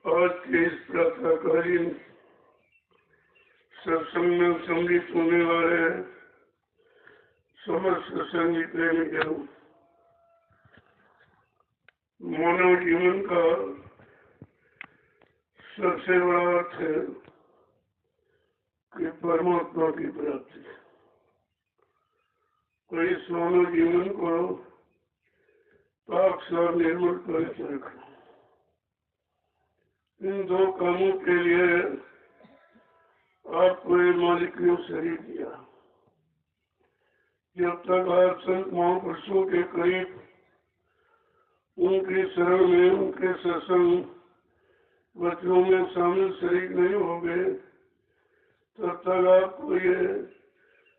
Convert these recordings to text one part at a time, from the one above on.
आज के इस प्रातःकालीन सत्संग में सम्मिलित होने वाले समस्त संगी प्रेमियों, मानव जीवन का सबसे बड़ा अर्थ है कि परमात्मा की प्राप्ति। तो इस मानव जीवन को पाक साफ निर्मल पवित्र रखना, इन दो कामों के लिए आपको ये मालिक ने शरीर दिया। जब तक आप संत महापुरुषों के करीब उनके शरण में, उनके सत्संग वचनों में शामिल शरीक नहीं होंगे, तब तक आपको ये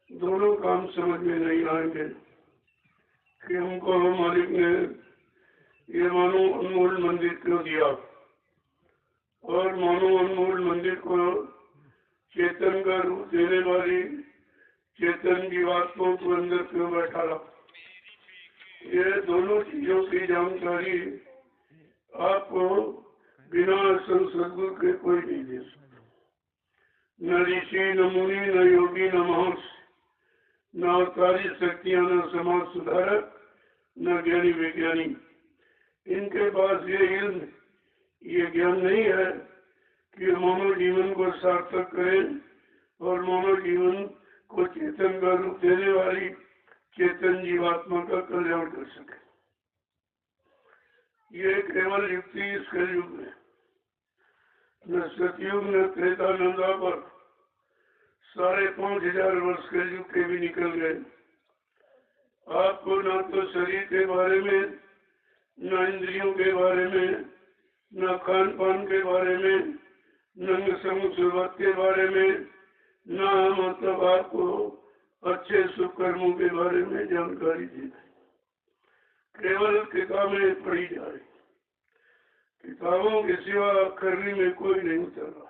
दोनों काम समझ में नहीं आएंगे कि हमको मालिक ने ये मानो अनमोल मंदिर क्यों दिया, और मानो अनमोल मंदिर को चेतन का रूप देने वाली चेतन जीवात्माओं को अंदर क्यों बैठाला। ये दोनों चीजों की जानकारी आपको बिना सदगुरु के कोई नहीं दे सकता। न ऋषि, न मुनि, न योगी, न महर्षि, न अवतारी शक्तियां, न समाज सुधारक, न ज्ञानी विज्ञानी। इनके पास ये इल्म, ये ज्ञान नहीं है कि मानव जीवन को सार्थक करें और मानव जीवन को चेतन का रूप देने वाली चेतन जीवात्मा का कल्याण कर सके। ये केवल युक्ति इस कलयुग में, न सतयुग, न त्रेता, न द्वापर, 5,500 वर्ष कलयुग के भी निकल गए। आपको न तो शरीर के बारे में, न इंद्रियों के बारे में, न खान पान के बारे में, न संग के बारे में, न मतलब आपको अच्छे शुभ कर्मों के बारे में जानकारी दी गई। केवल किताबें पढ़ी जा रही, किताबों के सिवा करने में कोई नहीं उतर रहा,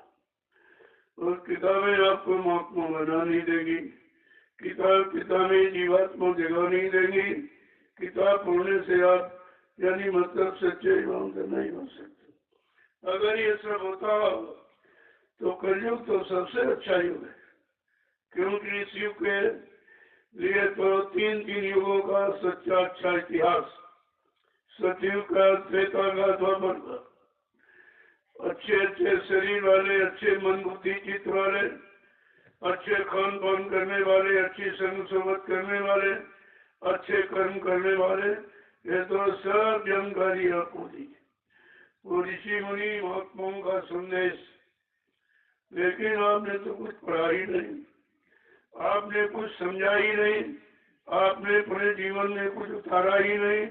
और किताबें आपको महात्मा बना नहीं देगी। किताबें जीवात्मा जगा नहीं देंगी। किताब पढ़ने से आप यानी मतलब सच्चे ईमानदार नहीं बन सकते। अगर ये सब होता तो कलयुग तो सबसे अच्छा युग है, क्योंकि इस युग के लिए तो तीन युगों का सच्चा अच्छा इतिहास, सतयुग का, त्रेता का, द्वापर का। अच्छे शरीर वाले, अच्छे मन बुद्धि चित्त वाले, अच्छे खान पान करने वाले, अच्छी संग सोबत करने वाले, अच्छे कर्म करने वाले, ये तो सब जानकारी आपको दी। वो ऋषि मुनि महात्माओं का संदेश, लेकिन आपने तो कुछ पढ़ा ही नहीं, आपने कुछ समझा ही नहीं, आपने अपने जीवन में कुछ उतारा ही नहीं,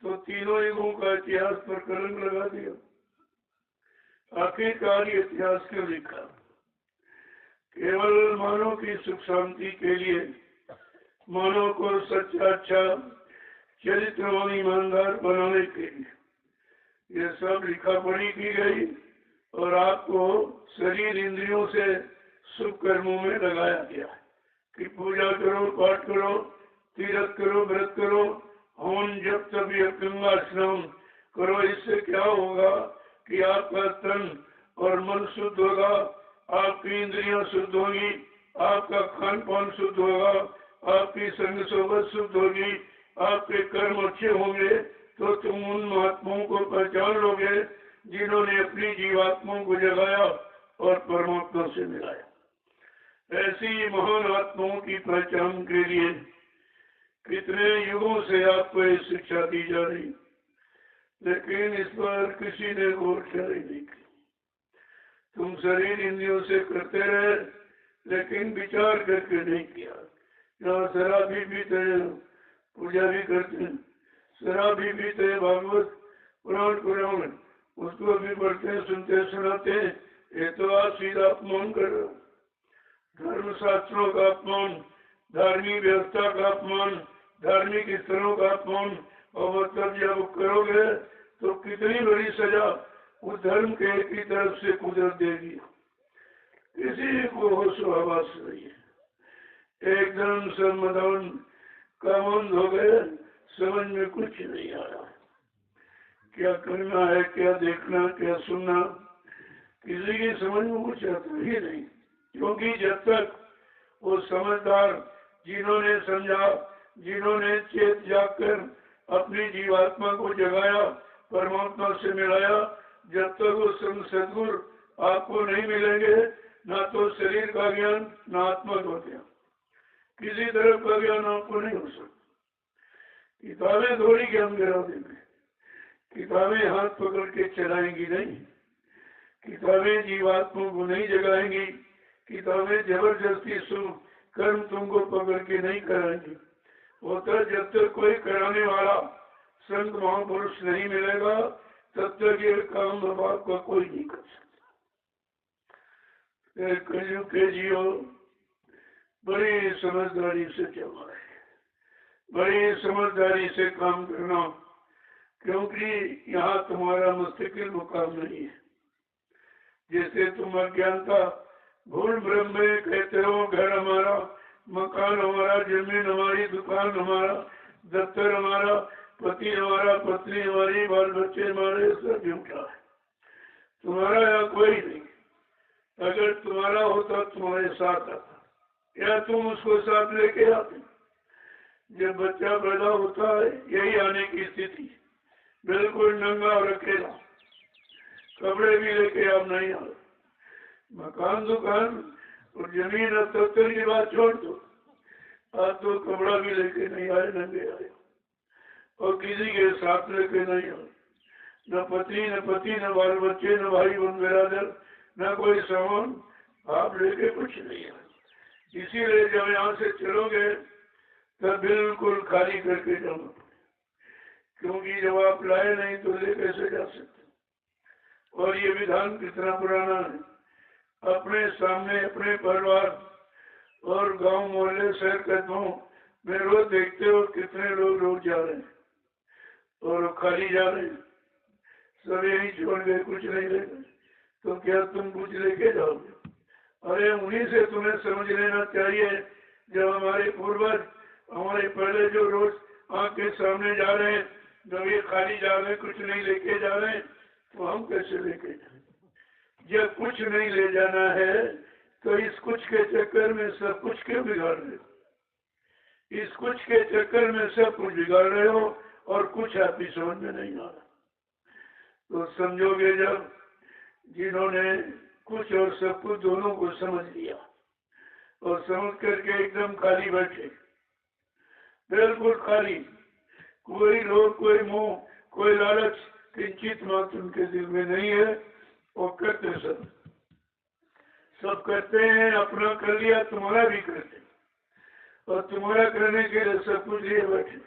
तो तीनों युगों का इतिहास पर कलंक लगा दिया। आखिरकार ये इतिहास क्यों लिखा? केवल मानव की सुख शांति के लिए, मानव को सच्चा अच्छा चरित्रवान ईमानदार बनाने के लिए ये सब लिखा पढ़ी की गई, और आपको शरीर इंद्रियों से शुभ कर्मों में लगाया गया कि पूजा करो, पाठ करो, तीर्थ करो, व्रत करो, हवन जब तब गंगा स्नान करो। इससे क्या होगा कि आपका तन और मन शुद्ध होगा, आपकी इंद्रियां शुद्ध होगी, आपका खान पान शुद्ध होगा, आपकी संग सोबत शुद्ध होगी, आपके कर्म अच्छे होंगे, तो तुम उन महात्माओं को पहचान लोगे जिन्होंने अपनी जीवात्माओं को जगाया और परमात्मा से मिलाया। ऐसी महान आत्माओं की पहचान के लिए कितने युगों से आपको ये शिक्षा दी जा रही, लेकिन इस पर किसी ने गौर नहीं की। तुम शरीर इंद्रियों से करते रहे, लेकिन विचार करके नहीं किया। यहाँ शराब भी पीते हैं, पूजा भी करते हैं, शराब भी पीते हैं, भागवत पुराण उसको भी पढ़ते हैं, सुनते सुनाते हैं। ये तो आप सीधा अपमान कर रहे हो। धर्म शास्त्रों का अपमान, धार्मिक व्यवस्था का अपमान, धार्मिक स्थलों का अपमान, और मतलब जब करोगे तो कितनी बड़ी सजा उस धर्म के की तरफ से कुदरत देगी। किसी को होश हवास नहीं है, एकदम समाधान का बंद हो गए, समझ में कुछ नहीं आया क्या करना है, क्या देखना, क्या सुनना, किसी की समझ में कुछ आता ही नहीं, क्योंकि जब तक वो समझदार जिन्होंने समझा, जिन्होंने चेत जागकर अपनी जीवात्मा को जगाया, परमात्मा से मिलाया, जब तक वो सदगुरु आपको नहीं मिलेंगे, ना तो शरीर का ज्ञान ना आत्मा का ज्ञान, किसी तरह का ज्ञान आपको नहीं हो सकता। किताबें थोड़ी ज्ञान गिरा देंगे, किताबें हाथ पकड़ के चलाएंगी नहीं, किताबें जीवात्मा को नहीं जगाएंगी, किताबें जबरदस्ती शुभ कर्म तुमको पकड़ के नहीं कराएंगी। वो तो जब तक कोई कराने वाला संत महापुरुष नहीं मिलेगा, तब तक ये काम बाप का कोई नहीं कर सकता। कलयुग के जियो बड़ी समझदारी से चलना है, बड़ी समझदारी से काम करना, क्योंकि यहाँ तुम्हारा मुस्तकिल मुकाम नहीं है। जैसे तुम अज्ञानता भूल ब्रह्म में कहते हो घर हमारा, मकान हमारा, जमीन हमारी, दुकान हमारा, दफ्तर हमारा, पति हमारा, पत्नी हमारी, बाल बच्चे हमारे, सब झूठा है। तुम्हारा यहाँ कोई नहीं। अगर तुम्हारा होता तुम्हारे साथ आता, या तुम उसको साथ लेके आते। जब बच्चा पैदा होता है यही आने की स्थिति, बिल्कुल नंगा और अकेला, कपड़े भी लेके आप नहीं आए। मकान दुकान और जमीन और दफ्तर की बात छोड़ दो, आप तो कपड़ा भी लेके नहीं आए, नंगे आए, और किसी के साथ लेके नहीं आए। न पत्नी, न पति, न बाल बच्चे, न भाई बहन बिरादर, न कोई सामान आप लेके कुछ नहीं आए। इसीलिए जब यहाँ से चलोगे तब बिल्कुल खाली करके जाना, क्योंकि जब आप लाए नहीं तो ले कैसे जा सकते। और ये विधान कितना पुराना है, अपने सामने अपने परिवार और गांव मोहल्ले शहर कदमों में रोज देखते हो कितने लोग रोज जा रहे हैं और खाली जा रहे हैं, सब यही छोड़ गए, कुछ नहीं ले गए। तो क्या तुम कुछ लेके जाओगे? अरे उन्हीं से तुम्हें समझ लेना चाहिए, जब हमारे पूर्वज, हमारे पहले जो रोज आंख के सामने जा रहे हैं, जब ये खाली जा रहे हैं, कुछ नहीं लेके जा रहे हैं, तो हम कैसे लेके जाए? जब कुछ नहीं ले जाना है तो इस कुछ के चक्कर में सब कुछ क्यों बिगाड़ रहे हो? इस कुछ के चक्कर में सब कुछ बिगाड़ रहे हो और कुछ आपकी समझ में नहीं आ रहा। तो समझोगे जब जिन्होंने कुछ और सब कुछ दोनों को समझ लिया और समझ करके एकदम खाली बैठे, बिल्कुल खाली, कोई लोभ, कोई मोह, कोई लालच किंचित मात्र उनके दिल में नहीं है। वो करते सब करते हैं, अपना कर लिया, तुम्हारा भी करते, और तुम्हारा करने के लिए सब कुछ लिए बैठे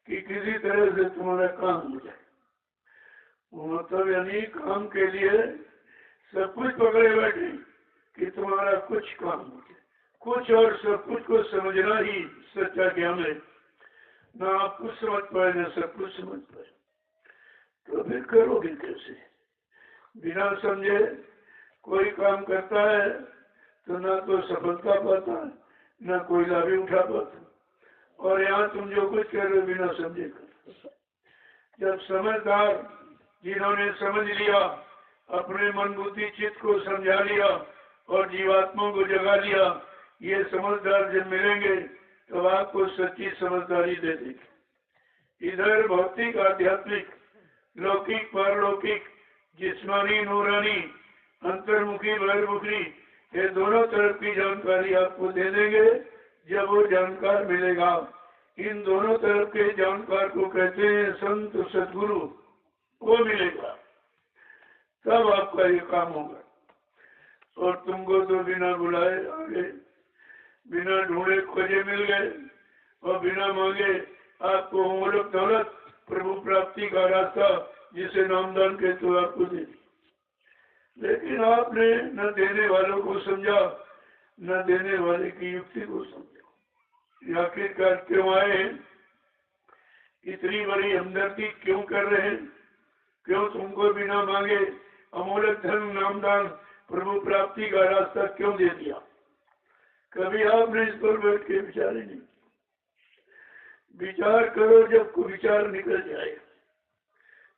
कि किसी तरह से तुम्हारा काम हो जाए। मतलब यानी काम के लिए सब कुछ पकड़े बैठे कि तुम्हारा कुछ काम हो जाए। कुछ और सब कुछ को समझना ही सच्चा ज्ञान है। ना आप कुछ समझ पाए, ना सब कुछ समझ पाए, तो फिर करोगे कैसे? बिना समझे कोई काम करता है तो ना तो सफलता पाता है, ना कोई लाभ उठा पाता। और यहाँ तुम जो कुछ कर रहे हो बिना समझे कर। जब समझदार जिन्होंने समझ लिया, अपने मन बुद्धि चित्त को समझा लिया और जीवात्मा को जगा लिया, ये समझदार जब मिलेंगे तो आपको सच्ची समझदारी दे देगी। इधर भौतिक, आध्यात्मिक, लौकिक, पारलौकिक, जिस्मानी, नूरानी, अंतर्मुखी, बहिर्मुखी, ये दोनों तरफ की जानकारी आपको दे देंगे। जब वो जानकार मिलेगा, इन दोनों तरफ के जानकार को कहते हैं संत सदगुरु, वो मिलेगा, तब आपका ये काम होगा। और तुमको तो बिना बुलाए आगे, बिना ढूंढे खोजे मिल गए, और बिना मांगे आपको मूलक दौलत, प्रभु प्राप्ति का रास्ता जिसे नामदान के तो आपको दे दी। लेकिन आपने न देने वालों को समझा, न देने वाले की युक्ति को समझा। आखिरकार क्यों आए? इतनी बड़ी हमदर्दी क्यों कर रहे हैं? क्यों तुमको बिना मांगे अमूलक धन, नामदान, प्रभु प्राप्ति का रास्ता क्यों दे दिया? कभी आपने इस पर बैठ के विचार ही नहीं। विचार करो जब को विचार निकल जाए।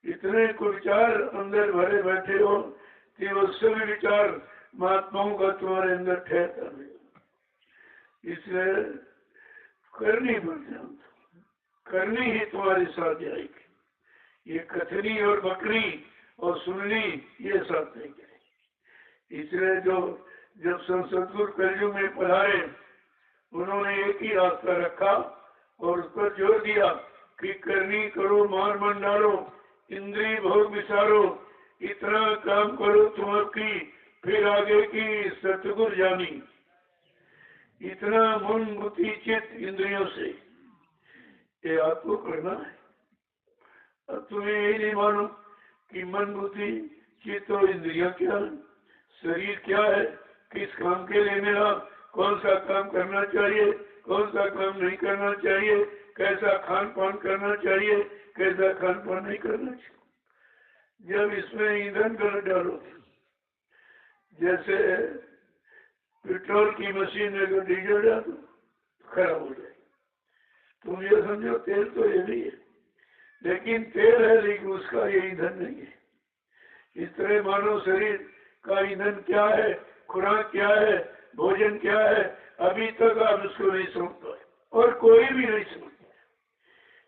इतने को विचार अंदर भरे बैठे हो, कि वो सभी विचार महात्माओं का तुम्हारे अंदर ठहरता नहीं। इसलिए करनी पड़ता, करनी ही तुम्हारी साथ आएगी। ये कथनी और बकरी और सुननी ये साथ नहीं करेगी। इसलिए जो जब सदगुरु कलयुग में पधारे, उन्होंने एक ही रास्ता रखा और उस पर जोर दिया कि करनी करो, मार मन डालो, इंद्रिय भोग विचारो, इतना काम करो तुम की, फिर आगे की सतगुरु जानी। इतना मन बुद्धि चित्त इंद्रियों से ये आपको करना है। अब तुम्हें यही नहीं मानो कि मन बुद्धि चित्त और इंद्रियां क्या है, शरीर क्या है, किस काम के लिए मेरा कौन सा काम करना चाहिए, कौन सा काम नहीं करना चाहिए, कैसा खान पान करना चाहिए, कैसा खान पान नहीं करना चाहिए। जब इसमें ईंधन गलत डालो, जैसे पेट्रोल की मशीन में अगर डीजल डालो खराब हो जाए, तुम ये समझो तेल तो ये नहीं है, लेकिन तेल है लेकिन उसका ये ईंधन नहीं है। इस तरह मानव शरीर का ईंधन क्या है, खुराक क्या है, भोजन क्या है, अभी तक आप उसको नहीं समझ पाए और कोई भी नहीं समझता।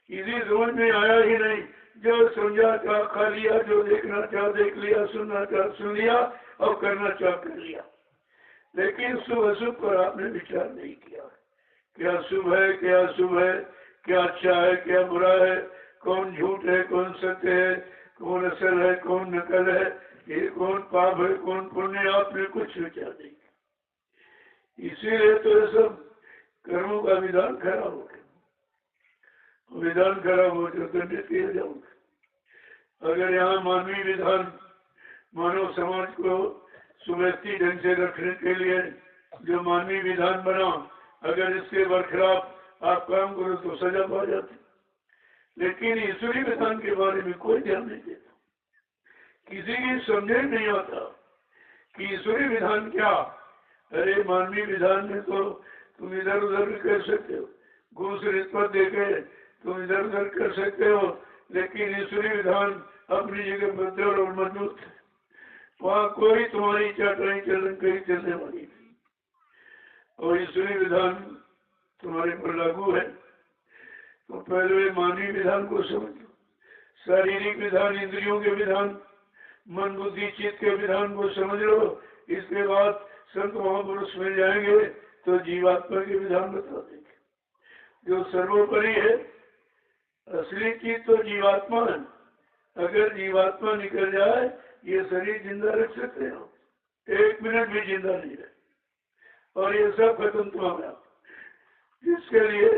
इसी समझ में आया ही नहीं, जो समझा चाह खा लिया, जो देखना चाह देख लिया, सुनना चाह सुन लिया और करना चाह कर लिया, लेकिन शुभ अशुभ पर आपने विचार नहीं किया। क्या शुभ है, क्या अशुभ है, क्या अच्छा है, क्या बुरा है, कौन झूठ है, कौन सत्य है, कौन असल है, कौन नकल है, ये कौन पाप है, कौन पुण्य, आपने कुछ विचार नहीं किया। इसीलिए तो ये सब कर्मों का विधान खराब हो गया। विधान खराब हो तो दंडित किया जाऊंगा। अगर यहाँ मानवीय विधान मानव समाज को सुव्यवस्थित ढंग से रखने के लिए जो मानवीय विधान बना, अगर इसके बरखिलाफ आप काम करो तो सजा पा जाती। लेकिन ईश्वरीय विधान के बारे में कोई ध्यान नहीं देता, किसी की समझे नहीं आता कि ईश्वरीय विधान क्या। अरे मानवीय विधान में तो तुम इधर उधर भी कर सकते हो, घूस रिश्वत देके तुम इधर उधर कर सकते हो, लेकिन ईश्वरीय विधान अपनी जगह बदल और मजबूत है। वहाँ कोई तुम्हारी चाटनी चलन कहीं चलने वाली नहीं, और ईश्वरीय विधान तुम्हारे पर लागू है। तो पहले मानवीय विधान को समझो, शारीरिक विधान, इंद्रियों के विधान, मन बुद्धि चित्त के विधान को समझ लो। इसके बाद संत महापुरुष मिल जाएंगे तो जीवात्मा के विधान बता देंगे। जो सर्वोपरि है, असली चीज तो जीवात्मा है। अगर जीवात्मा निकल जाए, ये शरीर जिंदा रख सकते हो, 1 मिनट भी जिंदा नहीं रहे, और ये सब खत्म तुम्हारा। जिसके लिए,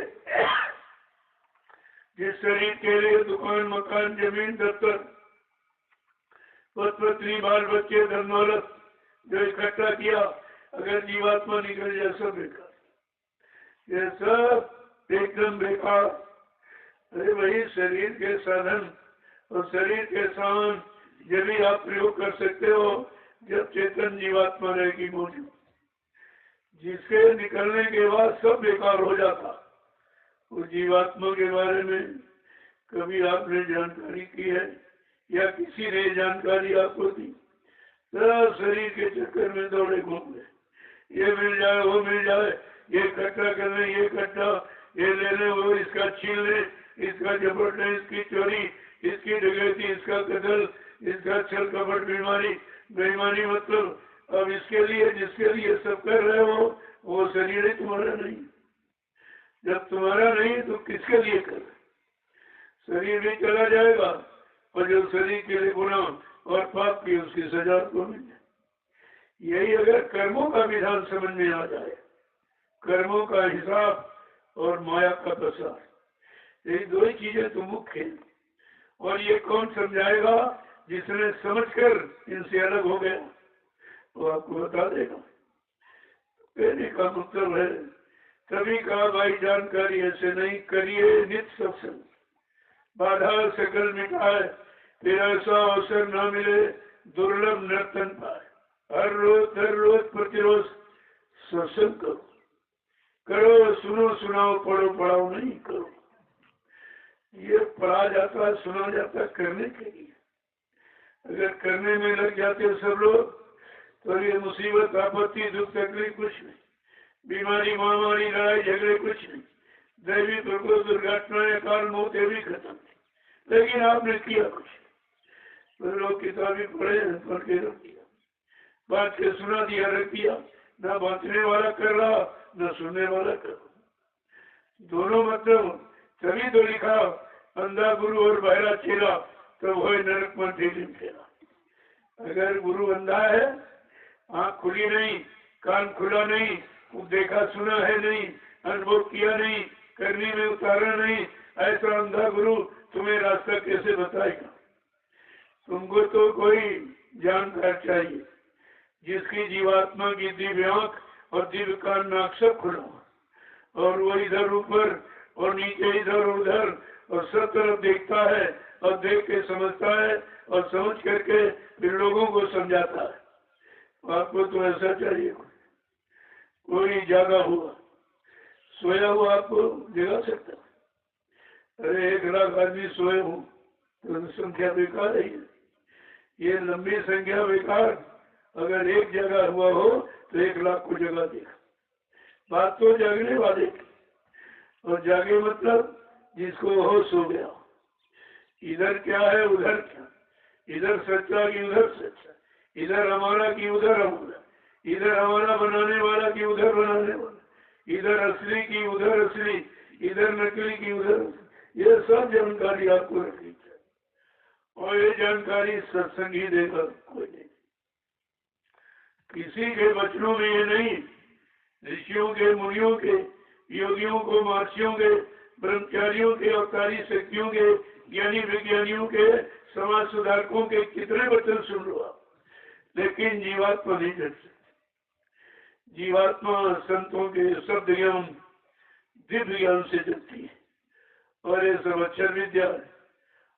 जिस शरीर के लिए दुकान, मकान, जमीन, दफ्तर, पत्नी, बाल बच्चे, धन दौलत जो इकट्ठा किया, अगर जीवात्मा निकल जाए सब बेकार, ये सब एकदम बेकार। अरे वही शरीर के साधन और शरीर के सामान जब भी आप प्रयोग कर सकते हो जब चेतन जीवात्मा रहेगी मौजूद। जिसके निकलने के बाद सब बेकार हो जाता। उस जीवात्मा के बारे में कभी आपने जानकारी की है या किसी ने जानकारी आपको दी? सब शरीर के चक्कर में दौड़े घूम गए, ये मिल जाए, वो मिल जाए, ये इकट्ठा कर ले, ये इकट्ठा, ये ले ले, वो इसका छीन ले, इसका झपट ले, इसकी चोरी, इसकी डकैती, इसका कत्ल, इसका छल कपट, बीमारी, बेईमानी। मतलब अब इसके लिए जिसके लिए सब कर रहे हो वो शरीर ही तुम्हारा नहीं। जब तुम्हारा नहीं तो किसके लिए कर? शरीर भी चला जाएगा और जो शरीर के लिए गुनाह और पाप की उसकी सजा को मिल जाए। यही अगर कर्मों का विधान समझ में आ जाए, कर्मों का हिसाब और माया का प्रसार, यही दो ही चीजें तो मुख्य हैं। और ये कौन समझाएगा? जिसने समझकर इनसे अलग हो गया वो आपको बता देगा। कहने का मतलब है, तभी कहा भाई जानकारी ऐसे नहीं करिए, नित्य सत्संग, बाधा सकल मिटाए, फिर ऐसा अवसर न मिले दुर्लभ नर्तन पाए। हर रोज प्रतिरोज सत्संग करो, करो, सुनो सुनाओ, पढ़ो पढ़ाओ नहीं करो। ये पढ़ा जाता है, सुना जाता है करने के लिए। अगर करने में लग जाते सब लोग तो ये मुसीबत आपत्ति दुख तकलीफ कुछ नहीं, बीमारी महामारी लड़ाई झगड़े कुछ नहीं, दैवी प्रकोप दुर्घटनाएं काल मौत भी खत्म थी। लेकिन आपने किया कुछ, तो लोग किताबें पढ़े पढ़ के रख दिया, बात के सुना दिया रख दिया, ना बांटने वाला कर रहा ना सुनने वाला कर रहा, दोनों मतलब। तभी तो लिखा अंधा गुरु और बहरा चेला तो वही नरक में ठेली फेरा। अगर गुरु अंधा है, आँख खुली नहीं, कान खुला नहीं, देखा सुना है नहीं, अनुभव किया नहीं, करने में उतारा नहीं, ऐसा अंधा गुरु तुम्हें रास्ता कैसे बताएगा? तुमको तो कोई जानकार चाहिए जिसकी जीवात्मा की दिव्य आंख और दिव्य कान नाक सब खुला हो, और वो इधर ऊपर और नीचे इधर उधर और सब तरफ देखता है और देख के समझता है और समझ करके फिर लोगों को समझाता है। आपको तो ऐसा चाहिए, कोई जागा हुआ सोया हुआ आपको जगा सकता? अरे 1 लाख आदमी सोए हो तो संख्या बेकार है। ये लंबी संख्या बेकार, अगर एक जगह हुआ हो तो 1 लाख को जगा देगा। बात तो जागने वाले की, और जागे मतलब जिसको होश हो गया, इधर क्या है उधर क्या, इधर सच्चा की उधर सच्चा, इधर हमारा की उधर हमारा, इधर हमारा बनाने वाला की उधर बनाने वाला, इधर असली की उधर असली, इधर नकली की उधर, ये सब जानकारी आपको रखनी चाहिए। और ये जानकारी सत्संग ही देगा, कोई नहीं। किसी के वचनों में ये नहीं, ऋषियों के, मुनियों के, योगियों को, महर्षियों के, ब्रह्मचारियों के, अवतारी शक्तियों के, ज्ञानी विज्ञानियों के, समाज सुधारकों के कितने वचन सुन लो आप, लेकिन जीवात्मा नहीं जग सकती। जीवात्मा संतों के शब्द ज्ञान दिव्य ज्ञान से जगती है, और ये सब अक्षर विद्या है,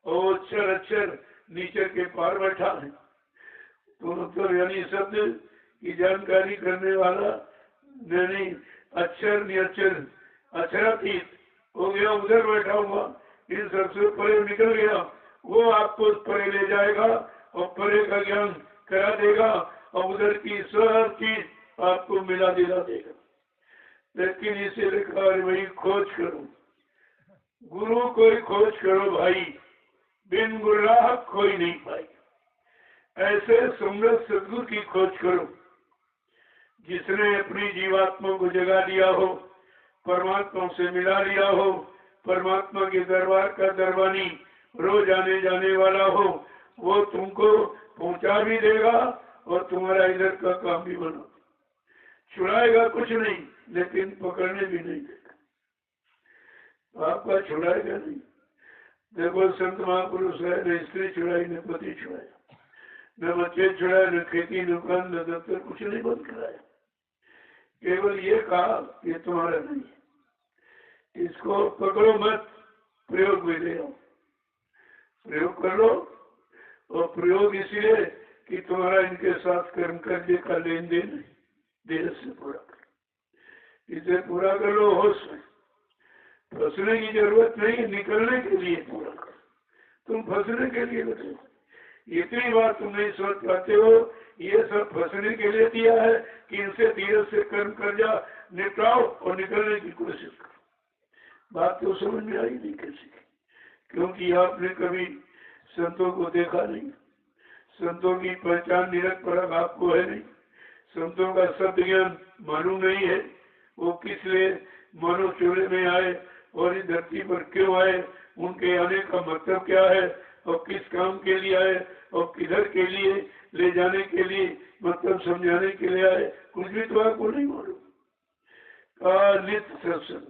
और अक्षर अक्षर नीचे के पार बैठा है। तो मतलब यानी शब्द की जानकारी करने वाला नहीं, अक्षर निअक्षर अक्षरातीत हो गया, उधर बैठा हुआ, इन सबसे परे निकल गया, वो आपको परे ले जाएगा और परे का ज्ञान करा देगा, और उधर की सब चीज आपको मिला दिला देगा। लेकिन इसे लिखा वही खोज करो, गुरु कोई खोज करो भाई, बिन गुराह कोई नहीं पाई। ऐसे सुंदर सदगुरु की खोज करो जिसने अपनी जीवात्मा को जगा दिया हो, परमात्मा से मिला लिया हो, परमात्मा के दरबार का दरबानी रोज आने जाने वाला हो। वो तुमको पहुंचा भी देगा और तुम्हारा इधर का काम भी बना, छुड़ाएगा कुछ नहीं, लेकिन पकड़ने भी नहीं देगा, आपका छुड़ाएगा नहीं। देखो संत महापुरुष है, न स्त्री छुड़ाई न पति छुड़ाया, न बच्चे छुड़ाए, न खेती न दुकान न दफ्तर, कुछ नहीं बंद कराया, केवल ये कहा ये तुम्हारा नहीं है, इसको पकड़ो मत, प्रयोग में ले आओ, प्रयोग कर लो। और प्रयोग इसलिए कि तुम्हारा इनके साथ कर्म करने का लेन देन देर से पूरा कर, इसे पूरा कर लो होश में। फंसने की जरूरत नहीं, निकलने के लिए पूरा करो। तुम फंसने के लिए बैठे, इतनी बार तुम नहीं सोच पाते हो, ये सब फंसने के लिए दिया है कि इनसे धीरे से कर्म कर जा, निपटाओ और निकलने की कोशिश करो। बात तो समझ में आई नहीं किसी की, क्योंकि आपने कभी संतों को देखा नहीं, संतों की पहचान निरख परख आपको है नहीं, संतों का शब्द ज्ञान मालूम नहीं है, वो किस लिए मानव चूल्हे में आए और इस धरती पर क्यों आए, उनके आने का मतलब क्या है, और किस काम के लिए आए और किधर के लिए ले जाने के लिए, मतलब समझाने के लिए आए, कुछ भी तो आपको नहीं मालूम। नित्य सत्संग,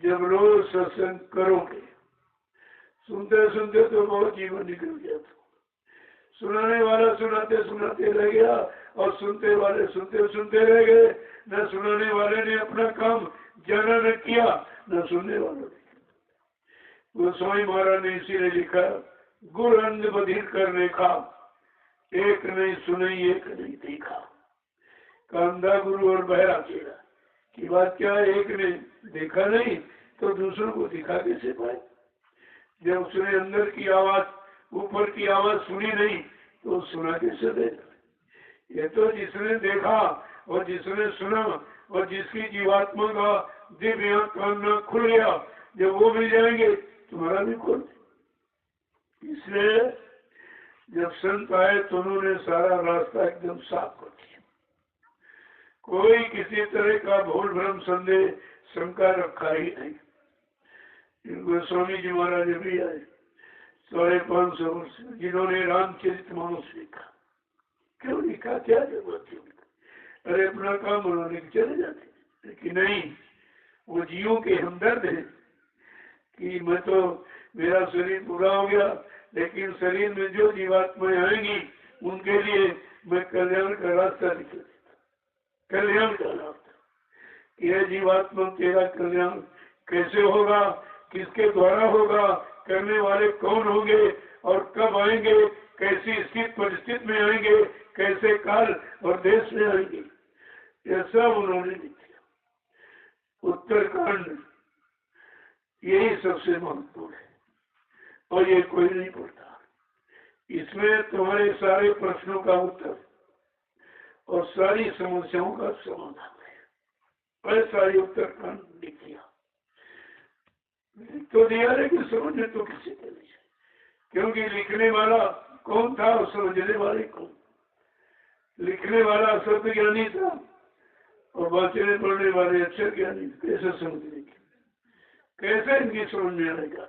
जब रोज सत्संग करोगे, सुनते सुनते तो बहुत जीवन निकल गया था, सुनाने वाला सुनाते सुनाते रह गया और सुनते वाले सुनते सुनते रह गए। न सुनाने वाले ने अपना काम जाना न किया, न सुनने वालों ने। गोस्वामी महाराज ने इसीलिए लिखा, गुर अंध बधिर कर देखा, एक नहीं सुनी एक नहीं देखा। कांधा गुरु और बहरा चेला की बात क्या है, एक ने देखा नहीं तो दूसरों को दिखा कैसे पाए। जब उसने अंदर की आवाज ऊपर की आवाज सुनी नहीं तो सुना कैसे देगा? ये तो जिसने देखा और जिसने सुना और जिसकी जीवात्मा का दिव्य आंख कान खुल गया, जब वो मिल जाएंगे तुम्हारा भी खुल। इसलिए जब संत आए तो उन्होंने सारा रास्ता एकदम साफ कर दिया, कोई किसी तरह का भूल भ्रम संदेह शंका रखा ही नहीं। इनको स्वामी जी महाराज भी आए 550 वर्ष, जिन्होंने रामचरितमानस लिखा। क्यों लिखा, क्या जरूरत थी? अरे अपना काम उन्होंने चले जाते, लेकिन नहीं, वो जीवों के हमदर्द है कि मैं तो, मेरा शरीर पूरा हो गया, लेकिन शरीर में जो जीवात्माएं आएंगी उनके लिए मैं कल्याण का रास्ता निकल देता, कल्याण का रास्ता। यह जीवात्मा तेरा कल्याण कैसे होगा, किसके द्वारा होगा, करने वाले कौन होंगे और कब आएंगे, कैसी स्थिति परिस्थिति में आएंगे, कैसे काल और देश में आएंगे, यह सब उन्होंने लिखा। उत्तरकांड यही सबसे महत्वपूर्ण है और ये कोई नहीं पढ़ता। इसमें तुम्हारे सारे प्रश्नों का उत्तर और सारी समस्याओं का समाधान है। ऐसा ही उत्तरकांड लिख दिया, तो दिया, लेकिन समझने तो किसी को नहीं, क्योंकि लिखने वाला कौन था और समझने वाले कौन? लिखने वाला शब्द ज्ञानी था और वाचने पढ़ने वाले अक्षर ज्ञानी। कैसे समझने की, कैसे इनकी समझ में आएगा?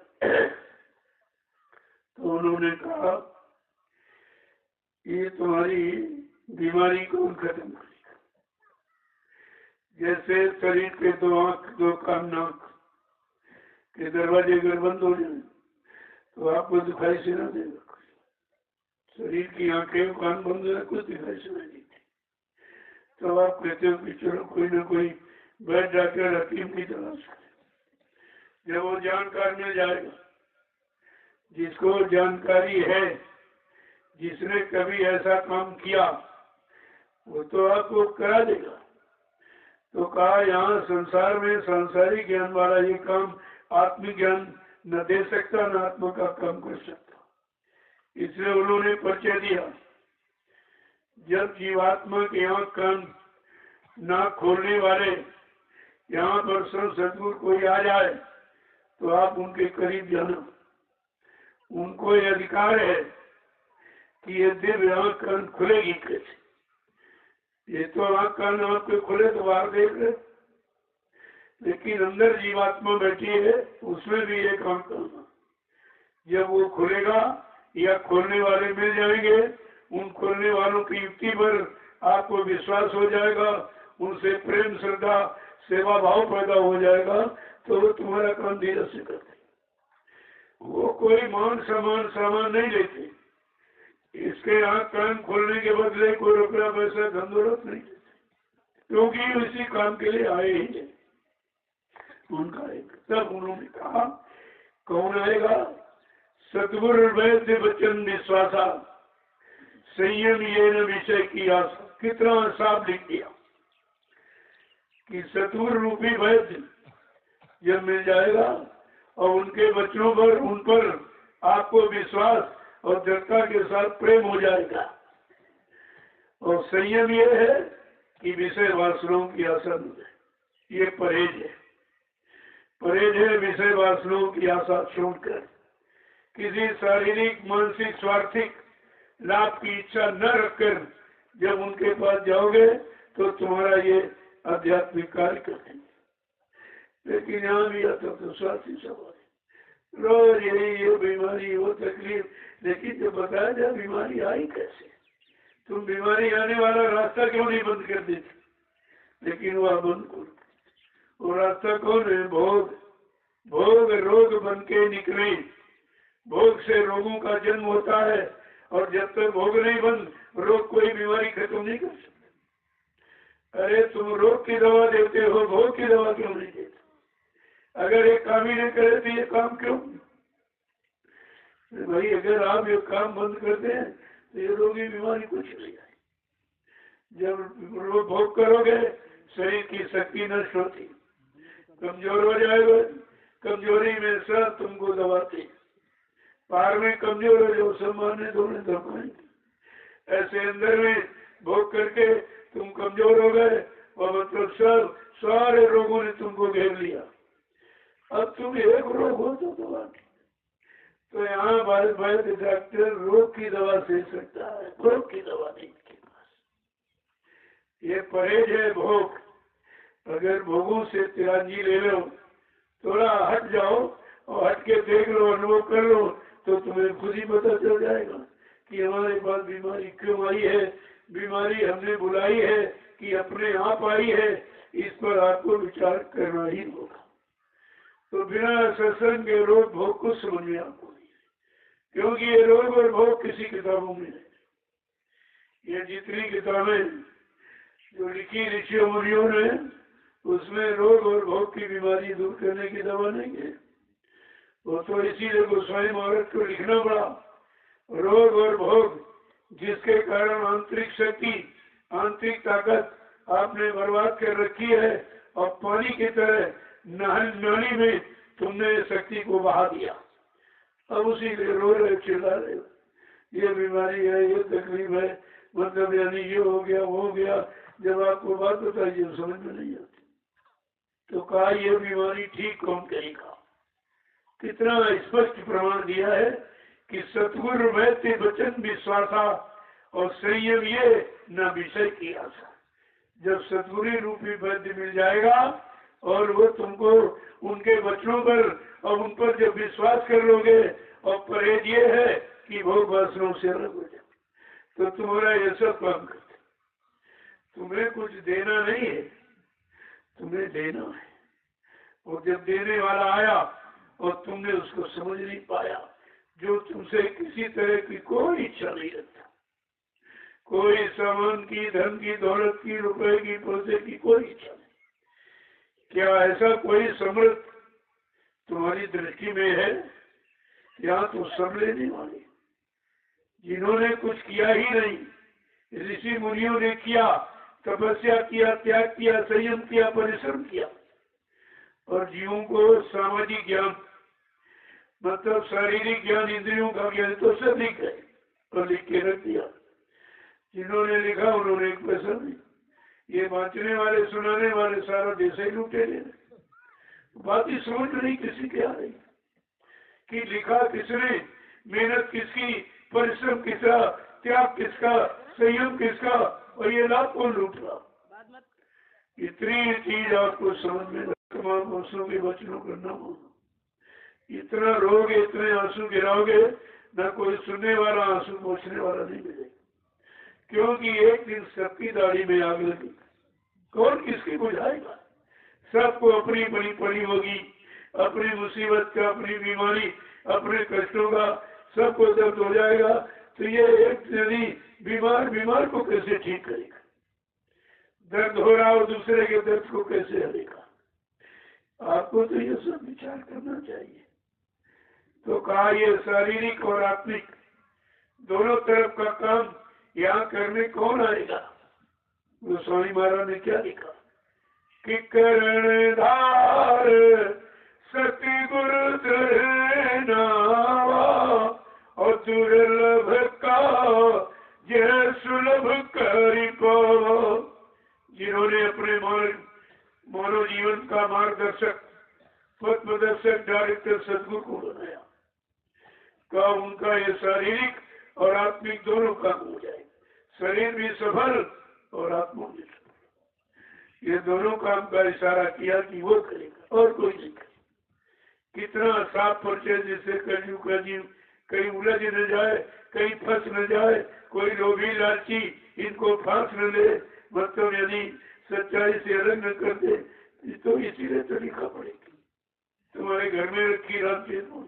तो उन्होंने कहा ये तुम्हारी बीमारी कौन खत्म करेगा? जैसे शरीर के 2 आंख 2 कान नाक के दरवाजे अगर बंद हो जाए तो आपको दिखाई से ना देगा। शरीर की आंखें कान बंद हो जाए, कुछ दिखाई से नहीं देती। तो आप कहते हो कि चलो कोई ना कोई बैठ जाकर हकीम की तलाश करें। जब वो जानकार मिल जाएगा, जिसको जानकारी है, जिसने कभी ऐसा काम किया, वो तो आपको करा देगा। तो कहा यहाँ संसार में सांसारिक ज्ञान वाला ये काम आत्मिक ज्ञान न दे सकता, न आत्मा का काम कर सकता। इसलिए उन्होंने परिचय दिया, जब जीवात्मा के आंख कान नाक खोलने वाले यहाँ पर सदगुरु कोई आ जाए तो आप उनके करीब जाना। उनको ये अधिकार है कि ये दिव्य आंख कान खुलेगी कैसे? ये तो आंख कान आपके खुले तो बाहर देख रहे, लेकिन अंदर जीवात्मा बैठी है, उसमें भी एक आंख कान, जब वो खुलेगा या खोलने वाले मिल जाएंगे, उन खोलने वालों की युक्ति पर आपको विश्वास हो जाएगा, उनसे प्रेम श्रद्धा सेवा भाव पैदा हो जाएगा, तो वो तुम्हारा काम धीरे से करते। वो कोई मान सामान नहीं लेते, इसके आंख कान खोलने के बदले कोई रुपया पैसा धन दौलत नहीं देते, क्योंकि इसी काम के लिए आए ही नहीं। उनका एक, तब उन्होंने कहा कौन आएगा? सतगुरु वैद्य वचन विश्वासा संयम ये न विषय की आशा। कितना साफ लिख दिया कि सतगुरु रूपी वैद्य जब मिल जाएगा और उनके बच्चों पर, उन पर आपको विश्वास और दृढ़ता के साथ प्रेम हो जाएगा। और संयम ये है कि विषय वासनाओं की आशा न है, ये परहेज है। परहेज है विषय वासनाओं की आशा छोड़कर किसी शारीरिक मानसिक स्वार्थिक लाभ की इच्छा न रखकर जब उनके पास जाओगे तो तुम्हारा ये आध्यात्मिक कार्य करेंगे। लेकिन यहाँ भी आता तो स्वार्थी सवाल है, रोज यही ये बीमारी वो तकलीफ, लेकिन जब बताया जाए बीमारी आई कैसे, तुम बीमारी आने वाला रास्ता क्यों नहीं बंद कर देते? लेकिन वह बंद कर, वो रास्ता कौन है? भोग। भोग रोग बन के निकले, भोग से रोगों का जन्म होता है, और जब तक भोग नहीं बंद, रोग कोई बीमारी खत्म नहीं कर सकता। अरे तुम रोग की दवा देते हो, भोग की दवा क्यों नहीं देते? अगर एक काम ही नहीं करे तो ये काम क्यों? भाई अगर आप ये काम बंद करते हैं तो ये रोगी बीमारी कुछ नहीं आई। जब भोग करोगे शरीर की शक्ति नष्ट होती, कमजोर हो जाएगा, कमजोरी में सब तुमको दबाते। पार में कमजोर हो जाओ, सब मारने दौड़ने धमकाएंगे। ऐसे अंदर में भोग करके तुम कमजोर हो गए और मतलब सब सारे रोगों ने तुमको घेर लिया। अब तुम एक रोग हो तो दवा की, तो यहाँ वैद्य डॉक्टर रोग की दवा दे सकता है, भोग की दवा नहीं के पास। ये परहेज है भोग। अगर भोगों से तिरंजी ले लो, थोड़ा हट जाओ और हट के देख लो, अनुभव कर लो, तो तुम्हें खुद ही पता चल जाएगा कि हमारे पास बीमारी क्यों आई है, बीमारी हमने बुलाई है कि अपने आप आई है। इस पर आपको विचार करना ही होगा। तो बिना सत्संग के रोग भोग को समझ में आपको नहीं, क्योंकि ये रोग और भोग किसी किताबों में नहीं। ये जितनी किताबें जो लिखी ऋषियों मुनियों ने, उसमें रोग और भोग की बीमारी दूर करने की दवा नहीं है। वो तो इसीलिए गोस्वामी महाराज को लिखना पड़ा, रोग और भोग जिसके कारण आंतरिक शक्ति, आंतरिक ताकत आपने बर्बाद कर रखी है और पानी की तरह नाली में तुमने शक्ति को बहा दिया। अब उसी के रो रहे, चिल्ला रहे, ये बीमारी है, ये तकलीफ है, मतलब यानी ये हो गया, वो हो गया। जब आपको बात बताइए समझ में नहीं आती, तो कहा ये बीमारी ठीक कौन करेगा। कितना स्पष्ट प्रमाण दिया है कि सतगुरु वैद्य वचन विश्वासा और संयम ये न विषय की आशा। जब सतगुरु रूपी वैद्य मिल जाएगा और वो तुमको उनके वचनों पर और उन पर जब विश्वास कर लोगे और परहेज ये है कि भोग वासनाओं से अलग हो जाए, तो तुम्हारा ये सब काम करते। तुम्हें कुछ देना नहीं है, तुम्हें देना है। और जब देने वाला आया और तुमने उसको समझ नहीं पाया, जो तुमसे किसी तरह की कोई इच्छा नहीं रखता, कोई सामान की, धन की, दौलत की, रुपए की, पैसे की कोई इच्छा नहीं। क्या ऐसा कोई समृद्ध तुम्हारी दृष्टि में है? या तो सब लेने वाले जिन्होंने कुछ किया ही नहीं, ऋषि मुनियों ने किया, तपस्या किया, त्याग किया, संयम किया, परिश्रम किया, और जीवों को सामाजिक ज्ञान मतलब शारीरिक ज्ञान, इंद्रियों का ज्ञान तो सब लिख गए और लिख के रख दिया। जिन्होंने लिखा उन्होंने एक पैसा नहीं, ये बांटने वाले, सुनाने वाले सारा देश ही लूटे ले रहे। बात ही समझ नहीं किसी के आ रही कि लिखा किसने, मेहनत किसकी, परिश्रम किसका, त्याग किसका, संयम किसका, और ये लाभ कौन लूट रहा। इतनी चीज आपको समझ में, तमाम वर्षों के वचनों करना होगा। इतना रोगे, इतने आंसू गिराओगे, न कोई सुनने वाला, आंसू पोंछने वाला नहीं मिलेगा। क्योंकि एक दिन सबकी दाढ़ी में आग लगी, कौन किसकी बुझाएगा। सबको अपनी बड़ी पड़ी होगी, अपनी मुसीबत का, अपनी बीमारी, अपने कष्टों का सबको दर्द हो जाएगा। तो ये एक यदि बीमार को कैसे ठीक करेगा? दर्द हो रहा हो दूसरे के दर्द को कैसे हरेगा? आपको तो ये सब विचार करना चाहिए। तो कहा ये शारीरिक और आत्मिक दोनों तरफ का काम यहाँ करने कौन आएगा? गोस्वामी महाराज ने क्या लिखा कि कर्णधार सतगुरु नावा और दुर्लभ का यह सुलभ करी पावा। जिन्होंने अपने मानव जीवन का मार्गदर्शक, पथ प्रदर्शक, डायरेक्टर सतगुरु को बनाया, का उनका ये शारीरिक और आत्मिक दोनों काम हो जाए। शरीर भी सफल और आत्मा भी सफल। ये दोनों काम का इशारा किया कि वो करेगा और कोई नहीं करेगा। कितना साफ परिचय, जिससे कलयुग का जीव कहीं उलझ न जाए, कहीं फंस न जाए, कोई लोभी लालची इनको फांस न ले, मतलब यदि सच्चाई से अलग न कर दे। तो इसीलिए तो लिखा पड़ेगी। तुम्हारे घर में रखी राम,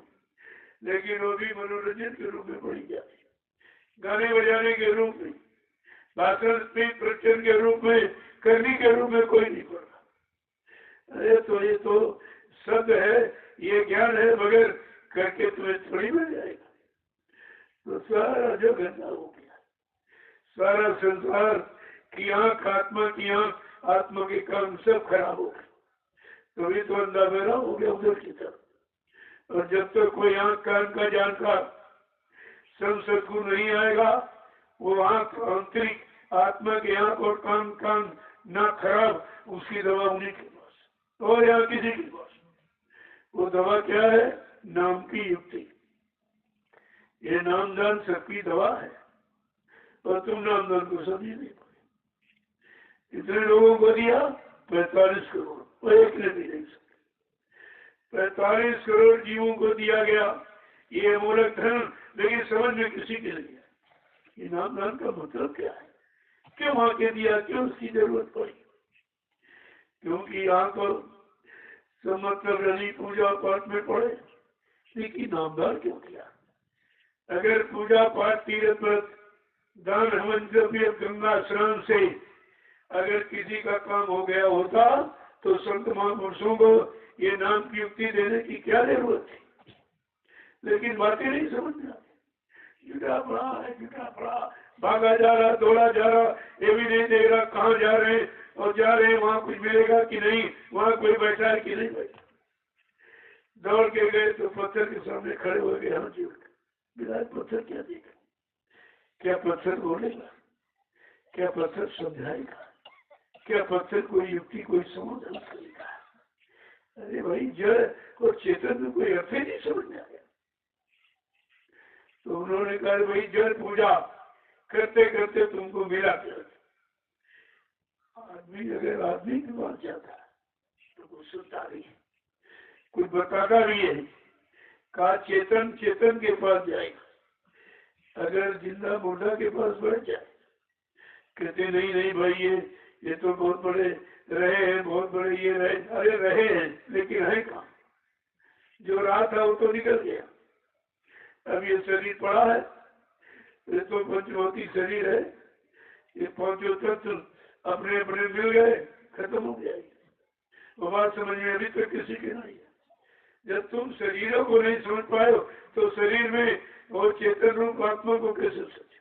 लेकिन वो भी मनोरंजन के रूप में पड़ी जाती, गाने बजाने के रूप में, भाषण प्रवचन के रूप में, करने के रूप में कोई नहीं पड़ रहा। अरे तो ये तो शब्द है, ये ज्ञान है, मगर करके तुम्हें थोड़ी मिल जाएगा। तो सारा जो गंदा हो गया, सारा संसार की आंख, आत्मा की आंख, आत्मा के काम सब खराब हो गए। तो भी तो अंधा मेरा हो गया उधर की तरफ। और जब तक कोई आंख कान का जानकार सब सदगुरु नहीं आएगा, वो आंख आंतरिक आत्मा के आंख और कान ना खराब, उसकी दवा उन्हीं के पास और या किसी के पास। वो दवा क्या है? नाम की युक्ति। ये नामदान सबकी दवा है, और तुम नामदान को समझ नहीं पाए। इतने लोगों को दिया 45 करोड़, वो एक ने भी नहीं सकते। 45 करोड़ जीवों को दिया गया ये अमूलक धन, लेकिन समझ में किसी के नहीं है ये नामदान का मतलब क्या है, क्यों आके दिया, क्यों उसकी जरूरत पड़ी। क्योंकि यहाँ तो सब मतलब रही पूजा पाठ में पड़े, लेकिन नामदान क्यों किया? अगर पूजा पाठ तीर्थ व्रत दान हवन जब गंगा स्नान से अगर किसी का काम हो गया होता तो संत महापुरुषों को ये नाम की युक्ति देने की क्या जरूरत थी। लेकिन बातें नहीं समझ में आती। जुटा पड़ा भागा जा रहा, दौड़ा जा रहा, ये भी नहीं देख रहा कहाँ जा रहे हैं, और जा रहे हैं वहां कुछ मिलेगा कि नहीं, वहां कोई बैठा है कि नहीं बैठा। दौड़ के गए तो पत्थर के सामने खड़े हो गए, हाँ जी विराट पत्थर क्या देगा, क्या पत्थर बोलेगा, क्या पत्थर समझाएगा, क्या पत्थर कोई युक्ति कोई समाधान करेगा। अरे भाई जड़ और चेतन में कोई अर्थ ही नहीं समझ में आया। तो उन्होंने कहा भाई जड़ पूजा करते करते तुमको मिला क्या? आदमी अगर आदमी के पास जाता तो कुछ सुनता भी है, कुछ बताता भी है, कहा चेतन के पास जाएगा। अगर जिंदा मुर्दा के पास बैठ जाए, कहते नहीं भाई ये तो बहुत बड़े रहे हैं, बहुत बड़े ये रहे, अरे रहे हैं लेकिन है कहाँ? जो रहा था वो तो निकल गया। अब ये शरीर पड़ा है, ये तो पंचभौतिक शरीर है, ये पांचों तत्व अपने अपने मिल गए, खत्म हो जाएगी। वो बात समझ में अभी तक किसी की नहीं है। जब तुम शरीरों को नहीं समझ पाए तो शरीर में वो चेतन रूप आत्मा को कैसे समझे?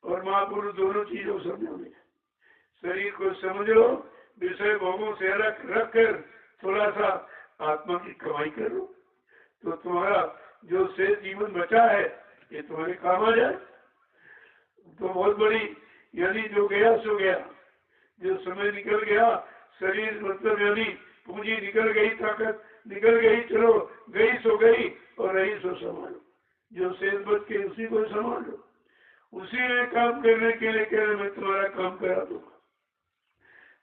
और महापुरुष दोनों चीजों को समझो। शरीर को समझ लो, विषय भोगों से अलग रख कर थोड़ा सा आत्मा की कमाई करो, तो तुम्हारा जो शेष जीवन बचा है ये तुम्हारे काम आ जाए। तो बहुत बड़ी, यानी जो गया सो गया, जो समय निकल गया, शरीर मतलब यानी पूंजी निकल गई, ताकत निकल गई, चलो गई सो गई और रही सो संभालो। जो शेष बच के उसी को संभालो, उसी में काम करने के लिए कह रहे मैं तुम्हारा काम करा दूंगा।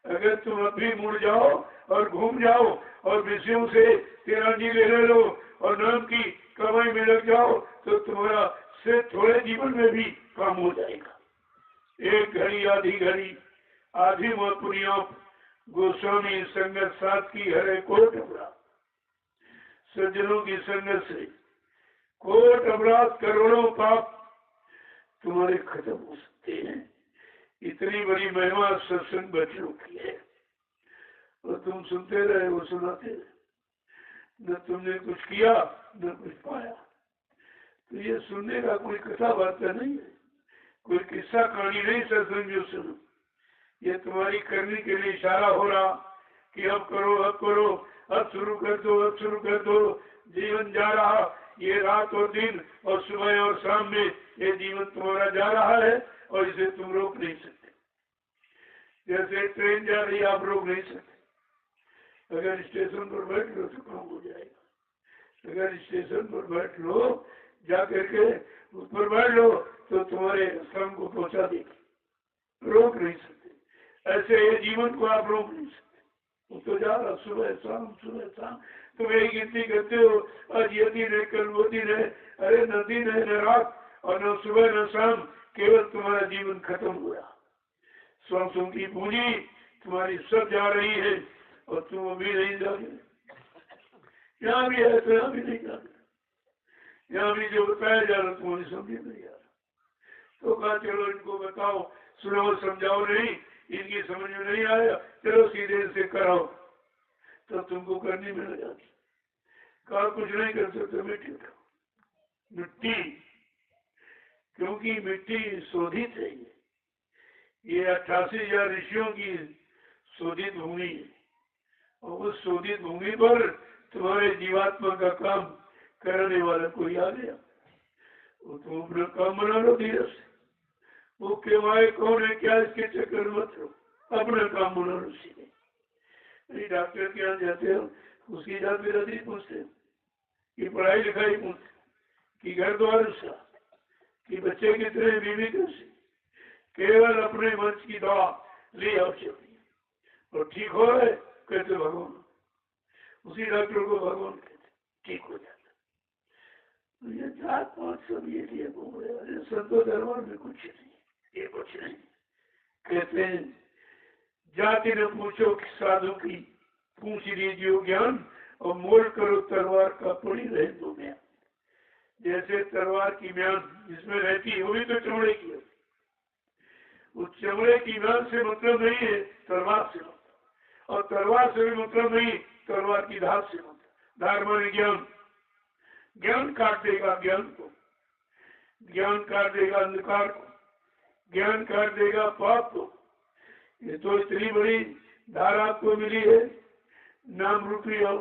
अगर तुम अभी मुड़ जाओ और घूम जाओ और विषयों से तिरंगी ले लो और नाम की कमाई में लग जाओ तो तुम्हारा से थोड़े जीवन में भी काम हो जाएगा। एक घड़ी आधी महापुरियों गोस्वामी संगत साथ की हरे कोट अपराध, सज्जनों की संगत से कोट अपराध करोड़ों पाप तुम्हारे खत्म हो सकते हैं। इतनी बड़ी महिमा सत्संग बच्चों की है, और तुम सुनते रहे, वो सुनाते रहे, न तुमने कुछ किया न कुछ पाया। तो ये सुनने का कोई कथा वार्ता नहीं है, कोई किस्सा कहानी नहीं। सत्संग जो सुनो, ये तुम्हारी करने के लिए इशारा हो रहा कि अब करो, अब शुरू कर दो। जीवन जा रहा, ये रात और दिन और सुबह और शाम में ये जीवन तुम्हारा जा रहा है और इसे तुम रोक नहीं सकते। जैसे ट्रेन जा रही आप रोक नहीं सकते। अगर स्टेशन पर बैठ लो तो काम हो जाएगा। अगर स्टेशन पर बैठ लो, जा करके उस पर बैठ लो तो तुम्हारे स्थान को पहुंचा देगी, रोक नहीं सकते। ऐसे ये जीवन को आप रोक नहीं सकते। वो तो जा रहा सुबह शाम, तुम यही गिनती करते हो, आज ये दिन है, कल वो दिन है। अरे न दिन है, न रात, और न सुबह न शाम, केवल तुम्हारा जीवन खत्म हुआ। सांसों की पूंजी तुम्हारी सब जा रही है और तुम अभी नहीं जा रहे। यहाँ भी है तो यहाँ भी नहीं जा रहे। यहाँ भी जो बताया जा रहा तुम्हारी समझ नहीं आ रहा। तो कहा चलो इनको बताओ, सुनाओ, समझाओ, नहीं इनकी समझ में नहीं आया, चलो सीधे से कराओ, तो तुमको करनी मिल जाती। कहा कुछ नहीं कर सकते, मिट्टी, क्योंकि मिट्टी शोधित है। ये 88,000 ऋषियों की शोधित भूमि है, और उस शोधित भूमि पर तुम्हारे जीवात्मा का काम कराने वाला कोई आ गया, वो तुम अपना काम बना लो धीरे से। वो केवाए कौन है क्या, इसके चक्कर मत लो, अपना काम बना लो सीधे। डॉक्टर के यहाँ जाते हो, उसकी जात मेरा नहीं पूछते कि पढ़ाई लिखाई पूछते, कि घर द्वार उसका, कि बच्चे कितने, बीवी कैसे, केवल अपने मंच की दवा ले आओ चलिए, और ठीक हो रहा है कहते भगवान, उसी डॉक्टर को भगवान कहते, ठीक हो जाता। तो ये जात पात सब ये लिए घूम रहे, अरे संतो दरबार में कुछ नहीं, ये कुछ नहीं। कहते हैं जाति न पूछो कि साधु की, पूछ लीजिए ज्ञान, और मोल करो तलवार का पड़ी रहे दो म्यान। जैसे तलवार की म्यान जिसमें रहती है वो भी तो चमड़े की है, उस चमड़े की म्यान से मतलब नहीं है तलवार से मतलब, और तलवार से भी मतलब नहीं तलवार की धार से मतलब। धार माने ज्ञान, ज्ञान काट देगा ज्ञान को, ज्ञान काट देगा अंधकार को, ज्ञान काट देगा पाप को। ये तो इतनी बड़ी धार आपको मिली है नाम रूपी और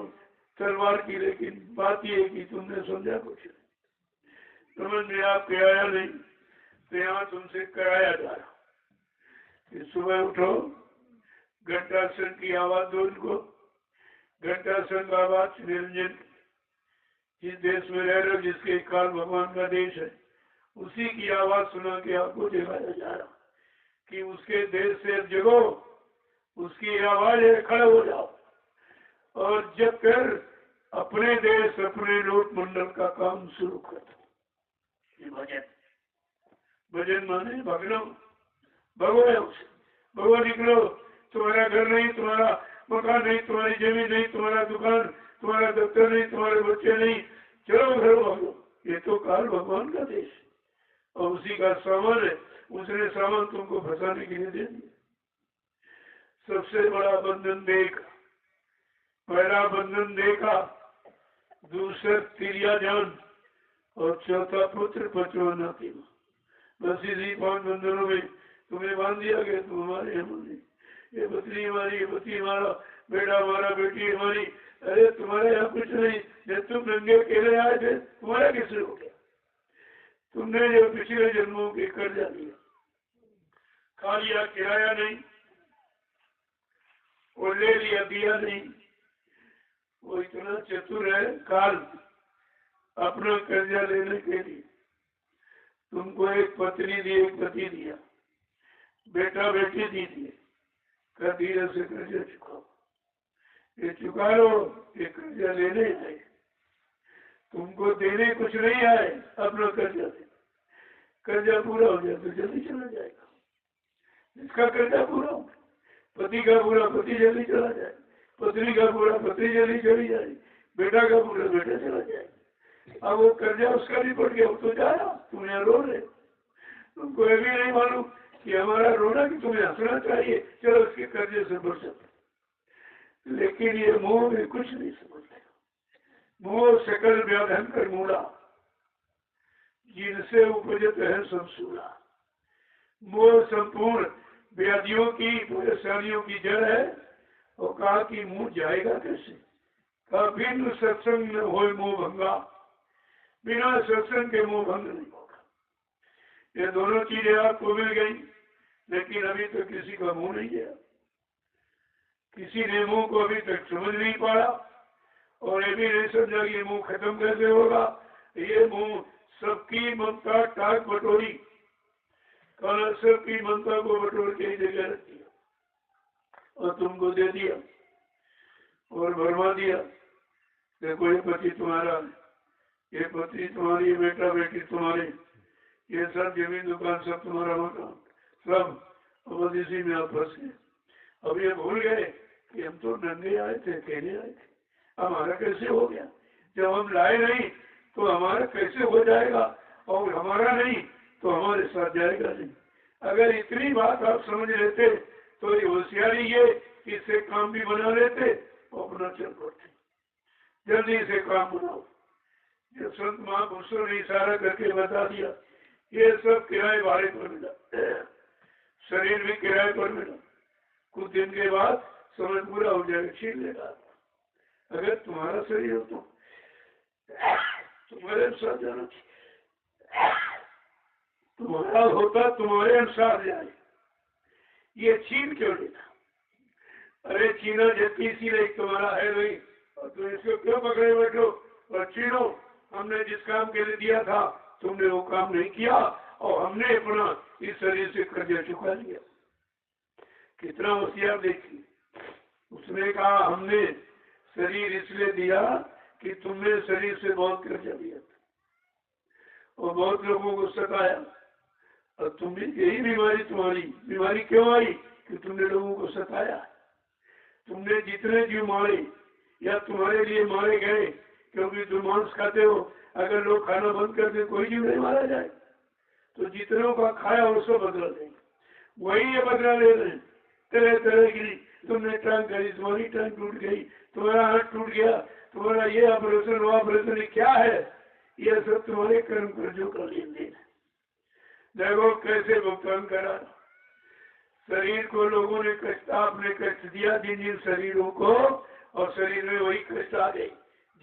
तलवार की, लेकिन बात यह है कि तुमने समझा कुछ नहीं, समझ में आपके आया नहीं, तो यहाँ तुमसे कराया जा रहा। कि सुबह उठो, घंटा सन की आवाज दो इनको, घंटा सन आवाज निरंजन, जिस देश में रह रहे हो, जिसके काल भगवान का देश है, उसी की आवाज सुना के आपको दिखाया जा रहा कि उसके देश से जगो, उसकी आवाज है, खड़े हो जाओ और जब कर अपने देश अपने लोक मंडल का काम शुरू कर दो। ये भजन, भजन माने भगनो, भगो है उसे, भगो निकलो। तुम्हारा घर नहीं, तुम्हारा मकान नहीं, तुम्हारी जमीन नहीं, तुम्हारा दुकान, तुम्हारा दफ्तर नहीं, तुम्हारे बच्चे नहीं, चलो घर भागो। ये तो काल भगवान का देश और उसी का सामान है, उसने सामान तुमको फंसाने के लिए दे दिया। सबसे बड़ा बंधन देखा, पहला बंधन देखा, दूसरा तिरिया जान और चौथा पुत्र पचवा नातीमा। बस इसी 5 बंधनों में तुम्हें बांध दिया गया, तुम हमारे हमारे, ये पत्नी हमारी, ये पति हमारा, बेटा हमारा, बेटी हमारी। अरे तुम्हारे यहाँ कुछ नहीं, जब तुम नंगे अकेले आए थे तुम्हारा किसने हो गया? तुमने जो पिछले जन्मों के कर्जा लिया, खा लिया, किराया नहीं, वो ले लिया, दिया नहीं। वो इतना चतुर है काल, अपना कर्जा लेने के लिए तुमको एक पत्नी दी, एक पति दिया, बेटा बेटी दी दिए, कर धीरे से कर्जा चुकाओ। ये चुका लो, ये कर्जा लेने आए, तुमको देने कुछ नहीं आए, अपना कर्जा दे। कर्जा पूरा हो जाए तो जल्दी चला जाएगा। जिसका कर्जा पूरा हो, पति का पूरा पति जल्दी चला जाए, पत्नी का पूरा पत्नी जल्दी चली जाए, बेटा का पूरा बेटा चला जाए। अब वो कर्जा उसका भी पड़ गया, वो तो जा रहा, तुम यहाँ रो रहे। तुमको ये भी नहीं मालूम कि हमारा रोना कि तुम्हें हंसना चाहिए, चलो उसके कर्जे से बच सकते। लेकिन ये मोह में कुछ नहीं समझते। मोह सकल व्याधन कर मूला, जिनसे उपजत है सब सूला। मोह संपूर्ण व्याधियों की, परेशानियों की जड़ है। और कहा कि मुंह जाएगा कैसे? कहा बिन सत्संग न हो मोह भंगा, बिना सत्संग के मोह भंग नहीं होगा। ये दोनों चीजें आपको मिल गई, लेकिन अभी तक किसी का मुंह नहीं गया, किसी ने मुंह को अभी तक समझ नहीं पाया, और ये भी नहीं समझा कि मुंह खत्म कैसे होगा। ये मुंह सबकी ममता टाक बटोरी, कल सबकी ममता को बटोर के जगह रख दिया और तुमको दे दिया और भरवा दिया। देखो ये पति तुम्हारा, ये पति तुम्हारी, बेटा बेटी तुम्हारे, ये सब जमीन दुकान सब तुम्हारा मकान सब, अब इसी में आप फंस गए। अब ये भूल गए कि हम तो नंगे आए थे, कहने आए थे, हमारा कैसे हो गया? जब हम लाए नहीं तो हमारा कैसे हो जाएगा, और हमारा नहीं तो हमारे साथ जाएगा नहीं। अगर इतनी बात आप समझ लेते तो ये होशियारी ये कि इससे काम भी बना लेते और अपना चल पड़ते। जल्दी से काम बनाओ। जब संत महापुरुषों ने इशारा करके बता दिया, ये सब किराए भाड़े पर मिला, शरीर भी किराए पर मिला, कुछ दिन के बाद समय पूरा हो जाएगा, छीन लेगा। अगर तुम्हारा शरीर हो तो तुम्हारे अनुसार जाना चाहिए, तुम्हारा होता तुम्हारे अनुसार जाए। ये छीन क्यों लेता? अरे छीना जबकि इसीलिए तुम्हारा है नहीं, और तुम इसको क्यों पकड़े बैठो और छीनो? हमने जिस काम के लिए दिया था तुमने वो काम नहीं किया, और हमने अपना इस शरीर से कर्जा चुका लिया। कितना होशियार देखिए, उसने कहा हमने शरीर इसलिए दिया कि तुमने शरीर से बहुत कर्जा लिया था और बहुत लोगों को सताया, और तुम भी यही बीमारी, तुम्हारी बीमारी क्यों आई कि तुमने लोगों को सताया। तुमने जितने जीव मारे या तुम्हारे लिए मारे गए, क्योंकि तुम मांस खाते हो, अगर लोग खाना बंद कर दे कोई जीव नहीं मारा जाए, तो जितनों का खाया उसको बदला देंगे। वही ये बदला ले रहे हैं तरह तरह की। तुमने टांग करी, तुम्हारी टांग टूट गई, तुम्हारा हाथ टूट गया, तुम्हारा ये ऑपरेशन वो ऑपरेशन, क्या है? ये सब तुम्हारे कर्म कर्जों का लेन देन है। देखो कैसे भुगतान करा। शरीर को लोगों ने कष्ट, आपने कष्ट दिया जिन जिन शरीरों को, और शरीर में वही कष्ट आ गए।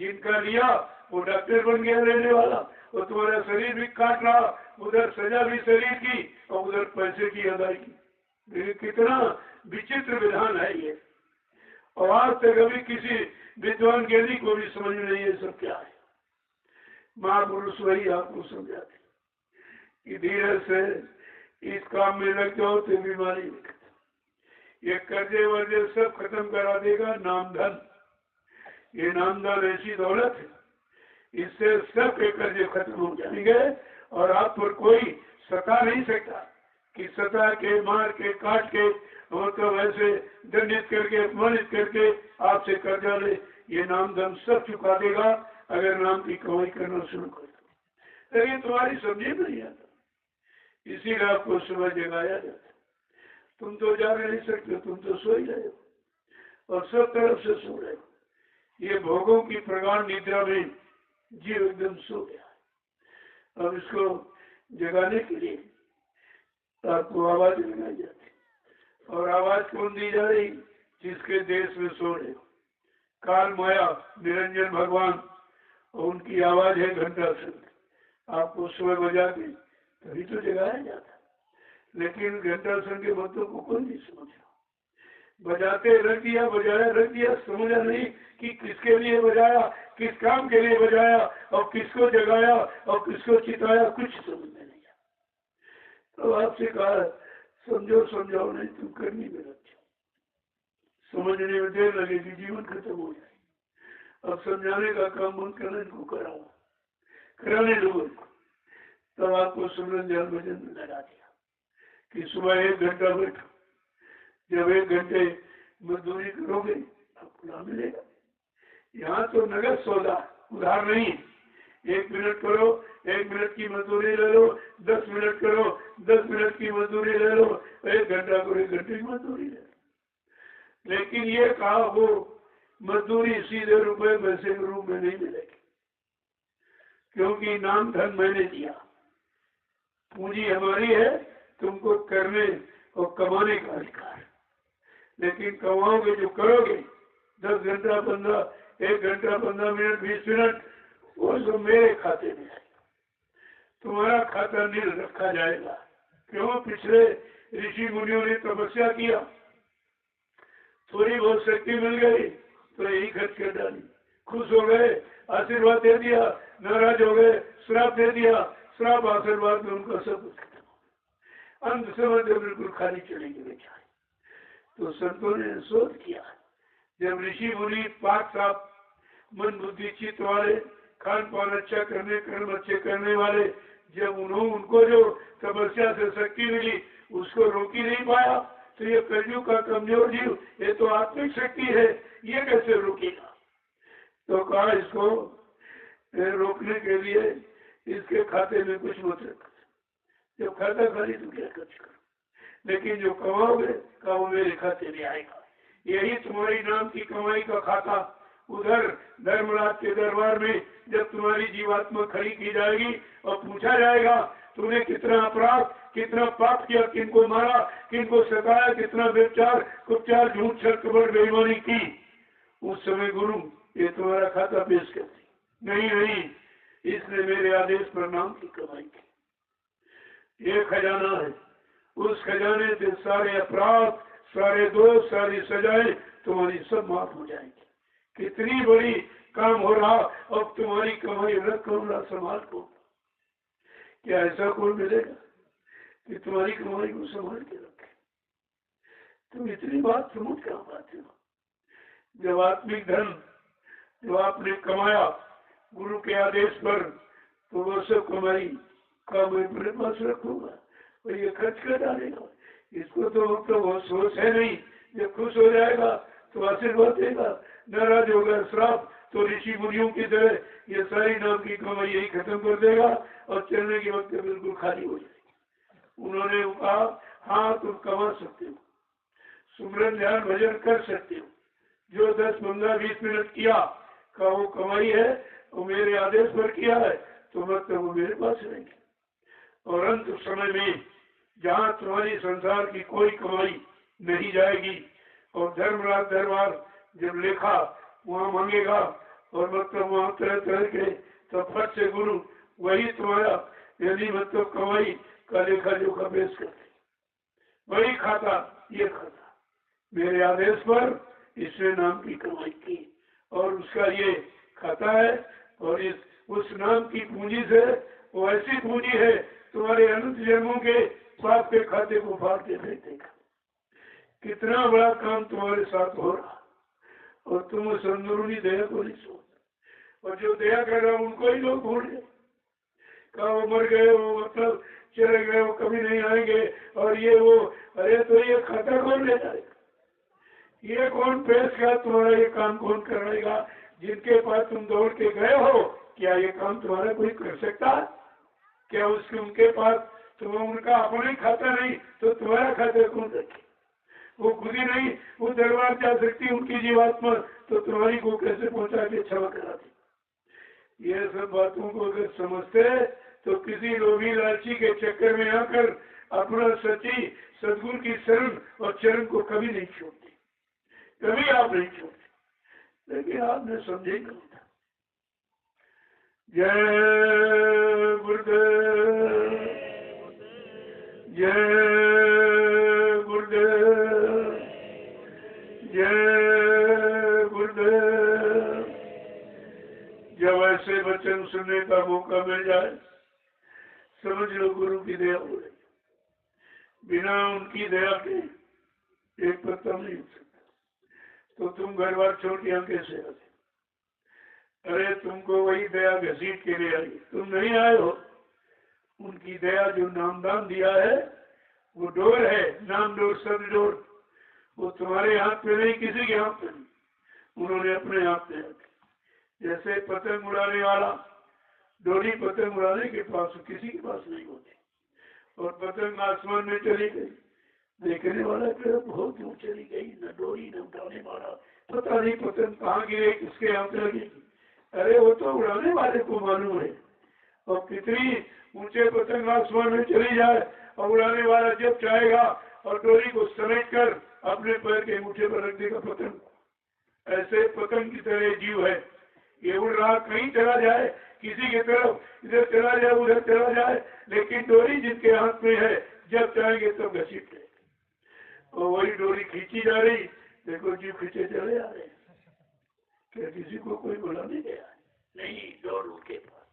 जिनका लिया वो डॉक्टर बन गया रहने वाला, वो तुम्हारा शरीर भी काट रहा, उधर सजा भी शरीर की और उधर पैसे की अदायगी। कितना विचित्र विधान है ये। और आज तक अभी किसी विद्वान ज्ञानी को भी समझ में नहीं ये सब क्या है। महापुरुष वही आपको समझाते कि धीरे से इस काम में लग जाओ तो बीमारी नहीं खत्म। ये कर्जे वर्जे सब खत्म करा देगा नाम धन। ये नाम धन ऐसी दौलत है, इससे सब के कर्जे खत्म हो जाएंगे और आप पर कोई सता नहीं सकता कि सता के, मार के, काट के और तो वैसे दंडित करके, अपमानित करके आपसे कर्जा ले। ये नाम धन सब चुका देगा अगर नाम की कमाई करना शुरू कर दो। लेकिन तुम्हारी समझे में नहीं आता, इसीलिए आपको सुबह जगाया जाता। तुम तो जाग नहीं सकते, तुम तो सो ही रहे हो और सब तरफ से सो रहे हो। ये भोगों की प्रगाढ़ निद्रा में जीव एकदम सो गया। अब इसको जगाने के लिए आपको आवाज लगाई जाती, और आवाज कौन दी जा रही? जिसके देश में सो रहे हो। काल माया निरंजन भगवान, और उनकी आवाज है घंटा शंख। आपको सुबह बजा के तभी तो जगाया जाता, लेकिन घंटा शंख के मतों को कोई नहीं समझा। बजाते रख दिया, बजाया रख दिया, समझा नहीं कि किसके लिए बजाया, किस काम के लिए बजाया, और किसको जगाया और किसको चिताया, कुछ समझ में नहीं आया। तो आपसे कहा समझो समझाओ नहीं, तुम करनी में रख जाओ। समझने में देर लगेगी, जीवन खत्म हो जाए। अब समझाने का काम मन करने को कराओ, कराने लोगों को। तब आपको सुमरन ध्यान भजन में लगा दिया कि सुबह 1 घंटा बैठो। जब 1 घंटे मजदूरी करोगे आपको लाभ मिलेगा। यहाँ तो नगद सौदा, उधार नहीं। 1 मिनट करो, 1 मिनट की मजदूरी ले लो, 10 मिनट करो, 10 मिनट की मजदूरी ले लो, 1 घंटा करो, 1 घंटे की मजदूरी ले लो। लेकिन ये कहा वो मजदूरी सीधे रुपए पैसे के रूप में नहीं मिलेगी, क्योंकि नाम धन मैंने दिया, पूंजी हमारी है, तुमको करने और कमाने का अधिकार। लेकिन कमाओगे जो करोगे 10 घंटा 15, 1 घंटा 15 मिनट 20 मिनट, वो जो मेरे खाते में आएगा। तुम्हारा खाता नील रखा जाएगा। क्यों? पिछले ऋषि मुनियों ने तपस्या किया, थोड़ी बहुत शक्ति मिल गई तो यही खर्च कर डाली। खुश हो गए, आशीर्वाद दे दिया, नाराज हो गए, श्राप दे दिया, श्राप आशीर्वाद में उनका सब कुछ खत्म हो गया। अंत समय जब बिल्कुल खाली चलेंगे बेचारे। तो संतों ने शोध किया, जब ऋषि मुनि पाक साफ मन बुद्धि चित्त वाले, खान पान अच्छा करने, कर्म अच्छे करने वाले, जब उनको जो तपस्या से शक्ति मिली उसको रोक ही नहीं पाया, तो ये कलयुग का कमजोर जीव, ये तो आत्मिक शक्ति है, ये कैसे रोकेगा? तो कहा इसको रोकने के लिए इसके खाते में कुछ मत रखो। जब खाता खाली तो क्या खर्च करो, लेकिन जो कमाओगे का वो मेरे खाते में आएगा। यही तुम्हारी नाम की कमाई का खाता। उधर धर्मराज के दरबार में जब तुम्हारी जीवात्मा खड़ी की जाएगी और पूछा जाएगा तूने कितना अपराध, कितना पाप किया, किनको मारा, किनको सताया, कितना व्यभिचार, कुचार, झूठ, छल, कपट, बेईमानी की, उस समय गुरु ये तुम्हारा खाता पेश करती, नहीं नहीं, इसने मेरे आदेश पर नाम की कमाई की। ये खजाना है, उस खजाने से सारे अपराध, सारे दोष, सारी सजाएं तुम्हारी सब माफ हो जाएंगी। कितनी बड़ी काम हो रहा, अब तुम्हारी कमाई रख कौन रहा, संभाल कौन? क्या ऐसा कौन मिलेगा कि तुम्हारी कमाई को संभाल के रखे? तुम इतनी बात समझ कहाँ पाते हो? जब आत्मिक धन जो आपने कमाया गुरु के आदेश पर, तो वो सब कमाई का मैं अपने पास रखूंगा और ये खर्च कर डालेगा। इसको तो वो सोच है नहीं, जब खुश हो जाएगा तो आशीर्वाद देगा, नाराज होगा श्राप, तो ऋषि मुनियों की तरह ये सारी नाम की कमाई यही खत्म कर देगा और चलने के वक्त बिल्कुल खाली हो जाएगी। उन्होंने कहा हाँ तुम कमा सकते हो, सुमरन ध्यान भजन कर सकते हो, जो 10, 15, 20 मिनट किया का वो कमाई है, वो मेरे आदेश पर किया है, तो मतलब वो मेरे पास रहेगी। और अंत समय में जहाँ तुम्हारी संसार की कोई कमाई नहीं जाएगी, और धर्मराज दरबार जब लेखा वहाँ मांगेगा, और मतलब वहाँ तरह तरह के, तो फट से गुरु वही तुम्हारा यदि मतलब कमाई का लेखा जोखा पेश करते, वही खाता, ये खाता मेरे आदेश पर इसने नाम की कमाई की, और उसका ये खाता है। और इस उस नाम की पूंजी से वो ऐसी पूंजी है तुम्हारे अनंत जन्मों के पाप के खाते को फाड़ के फेंक देगा। कितना बड़ा काम तुम्हारे साथ हो रहा, और तुम उस अंदरूनी दया को नहीं सोच, और जो दया कर रहा उनको ही लोग भूल गए, कहा वो मर गए, वो मतलब चले गए, वो कभी नहीं आएंगे, और ये वो, अरे तो ये खाता कौन ले जाएगा? ये कौन पेश का तुम्हारा ये काम कौन कराएगा? जिनके पास तुम दौड़ के गए हो, क्या ये काम तुम्हारा कोई कर सकता है? क्या उसके उनके पास तुम उनका अपना ही खाता नहीं, तो तुम्हारा खाता कौन रखे? वो खुद ही नहीं वो दरबार जा सकती उनकी जीवात्मा, तो तुम्हारी को कैसे पहुंचा के क्षमा कराती? ये सब बातों को अगर समझते तो किसी लोभी लालची के चक्कर में आकर अपना सच्ची सदगुरु की शरण और चरण को कभी नहीं छोड़ते, कभी आप नहीं छोड़ते। लेकिन आपने समझे नहीं था। जय गुरुदेव, जय गुरुदेव, जय गुरुदेव। जब ऐसे वचन सुनने का मौका मिल जाए, समझ लो गुरु की दया हो रही। बिना उनकी दया के एक पत्ता नहीं हो सकता। तो तुम घर बार छोड़ के यहाँ कैसे आते? अरे तुमको वही दया घसीट के ले आई, तुम नहीं आए हो। उनकी दया जो नामदान दिया है वो डोर है, नाम डोर, सब डोर, वो तुम्हारे हाथ में नहीं, किसी के हाथ में नहीं, उन्होंने अपने हाथ में रखी। जैसे पतंग उड़ाने वाला डोरी पतंग उड़ाने के पास किसी के पास नहीं होती, और पतंग आसमान में चली गई, देखने वाला फिर बहुत दूर चली गई, न डोरी न उठाने वाला, पता नहीं पतंग कहाँ गिरे, किसके हाथ लगेगी। अरे वो तो उड़ाने वाले को मालूम है। और कितनी ऊंचे पतंग आसमान में चली जाए, और उड़ाने वाला जब चाहेगा और डोरी को समेट कर अपने पैर के अंगूठे पर रख देगा पतंग। ऐसे पतंग की तरह जीव है, ये उड़ रहा, कहीं चला जाए, किसी की तरफ, इधर चला जाए उधर चला जाए, लेकिन डोरी जिनके हाथ में है जब चाहेंगे तब घसीट ले। और वही डोरी खींची जा रही, देखो जीव खींचे चले आ रहे। क्या किसी को कोई बुलाने गया? नहीं, डोर उनके पास,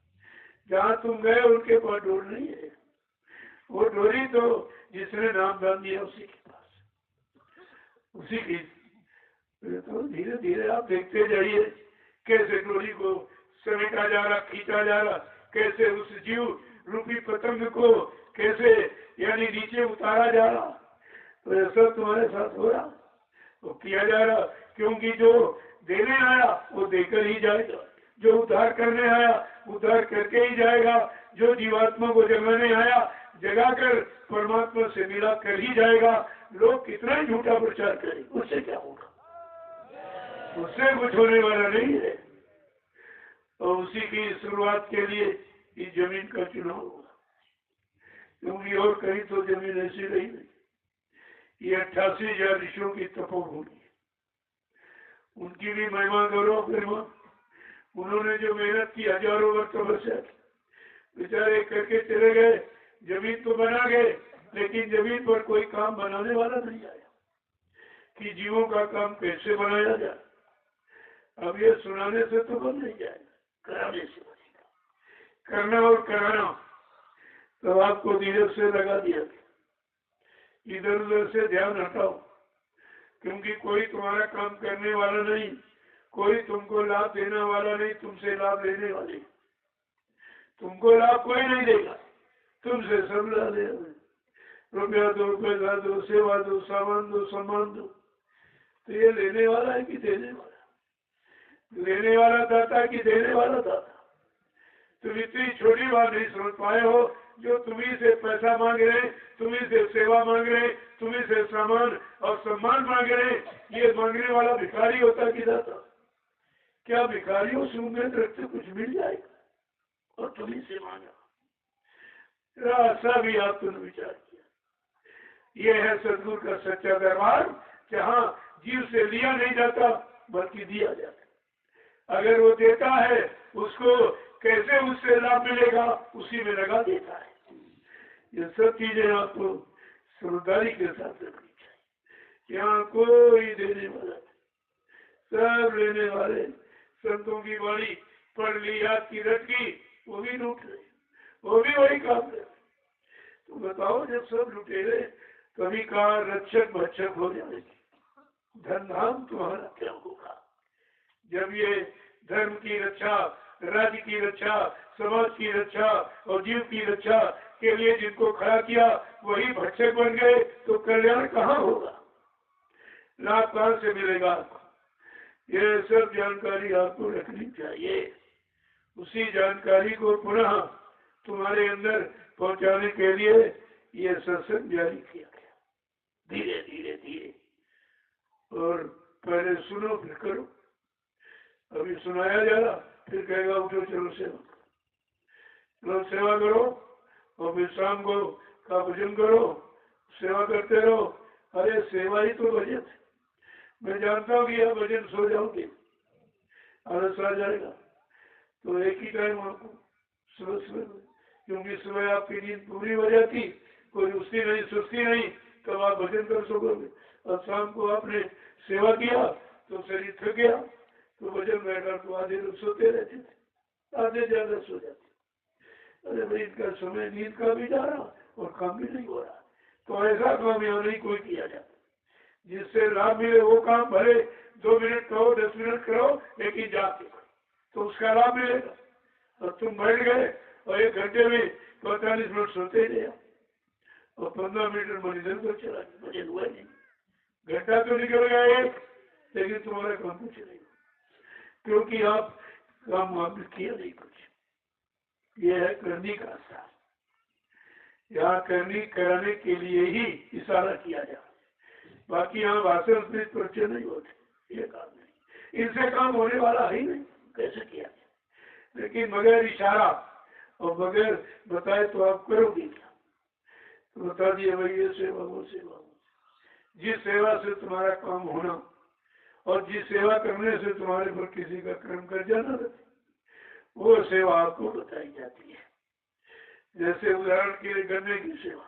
जहाँ तुम गए उनके पास डोर नहीं है। वो डोरी तो जिसने नाम दान दिया उसी के पास, उसी की। तो धीरे धीरे आप देखते जाइए कैसे डोरी को समेटा जा रहा, खींचा जा रहा, कैसे उस जीव रूपी पतंग को कैसे यानी नीचे उतारा जा रहा। तो ऐसा तुम्हारे साथ हो रहा, वो किया जा रहा, क्योंकि जो देने आया वो देकर ही जाएगा, जो उद्धार करने आया उद्धार करके ही जाएगा, जो जीवात्मा को जगाने आया जगाकर परमात्मा से मिला कर ही जाएगा। लोग कितना ही झूठा प्रचार करें, उससे क्या होगा? उससे कुछ होने वाला नहीं है। और उसी की शुरुआत के लिए इस जमीन का चुनाव होगा, क्योंकि और कहीं तो जमीन ऐसी रही नहीं। ये 88,000 ऋषियों की तपोभूमि है, उनकी भी महिमा करो। फिर उन्होंने जो मेहनत की, हजारों वर्ष तपस्या की, बेचारे करके चले गए, जमीन तो बना गए, लेकिन जमीन पर कोई काम बनाने वाला नहीं आया कि जीवों का काम कैसे बनाया जाए। अब ये सुनाने से तो बन नहीं जाएगा, कराने से बनेगा। करना और कराना तो आपको धीरे से लगा दिया, इधर उधर से ध्यान हटाओ, क्योंकि कोई तुम्हारा काम करने वाला नहीं, कोई तुमको लाभ देने वाला नहीं, तुमसे लाभ लेने वाले। तुमको लाभ कोई नहीं देगा, तुमसे सब ला दे। रुपया दो, पैसा दो, सेवा दो, सामान दो, सम्मान दो, तो ये लेने वाला है कि देने वाला? लेने वाला दाता कि देने वाला दाता? तुम इतनी छोटी बात नहीं समझ पाए हो। जो तुम्ही से पैसा मांग रहे, तुम्ही से सेवा मांग रहे, तुम्ही से सामान और सम्मान मांग रहे, ये मांगने वाला भिखारी होता कि दाता? क्या भिखारियों से उम्मीद रखते कुछ मिल जाएगा? और तुम्ही से मांगा, ऐसा भी आपने विचार किया? ये है सदगुरु का सच्चा दरबार, जहाँ जीव से लिया नहीं जाता बल्कि दिया जाता। अगर वो देता है, उसको कैसे उससे लाभ मिलेगा, उसी में लगा देता है। ये सब चीजें आपको समझदारी के साथ रखनी चाहिए। यहाँ कोई देने वाला, सब लेने वाले। संतों की वाणी पढ़ ली, याद की, रट की, वो भी लूट रहे, वो भी वही काम कर। तो बताओ, जब सब लुटेरे, कभी कहा रक्षक भक्षक हो जाएगी, धन धाम तुम्हारा क्या होगा? जब ये धर्म की रक्षा, राज्य की रक्षा, समाज की रक्षा और जीव की रक्षा के लिए जिनको खड़ा किया वही भक्षक बन गए, तो कल्याण कहाँ होगा? लाभ कहाँ से मिलेगा आपको? ये सब जानकारी आपको रखनी चाहिए। उसी जानकारी को पुनः तुम्हारे अंदर पहुंचाने के लिए ये सत्संग जारी किया गया, धीरे धीरे धीरे। और पहले सुनो फिर करो। अभी सुनाया जा रहा, फिर कहेगा उठो चलो सेवा करो, चलो सेवा करो, और फिर शाम को का भजन करो, सेवा करते रहो। अरे सेवा ही तो भजन है। मैं जानता हूँ कि आप भजन सो जाओगे, आलस आ जाएगा, तो एक ही टाइम आपको सुबह सुबह, क्योंकि सुबह आपकी नींद पूरी हो जाती, कोई उठती नहीं, सुस्ती नहीं, तब आप भजन कर सकोगे। और शाम को आपने सेवा किया तो शरीर थक गया, तो भजन बैठा तो आधे लोग सोते रहते थे, आधे ज्यादा सो जाते। अरे भाई, इनका समय नींद का भी जा रहा और काम भी नहीं हो रहा। तो ऐसा काम यहाँ नहीं कोई किया जाता। जिससे लाभ मिले वो काम भले 2 मिनट करो, 10 मिनट करो, लेकिन जाके तो उसका लाभ मिलेगा। और तुम बैठ गए और 1 घंटे में 45 मिनट सोते रहे और 15 मिनट मरीजन को चला, भजन हुआ नहीं। घंटा तो निकल गया एक, लेकिन तुम्हारा काम कुछ नहीं, क्योंकि आप काम आपने किया नहीं कुछ। यह है करनी का आसार। यहाँ करनी कराने के लिए ही इशारा किया जाए, बाकी यहाँ भाषण से परिचय नहीं होते, ये काम नहीं, इनसे काम होने वाला ही नहीं। कैसे किया जाए? लेकिन बगैर इशारा और बगैर बताए तो आप करोगे क्या? तो बता दिए भाई, ये सेवा वो सेवा। जिस सेवा से तुम्हारा काम होना और जिस सेवा करने से तुम्हारे पर किसी का कर्म कर जाना, वो सेवा आपको बताई जाती है। जैसे उदाहरण के लिए गन्ने की सेवा,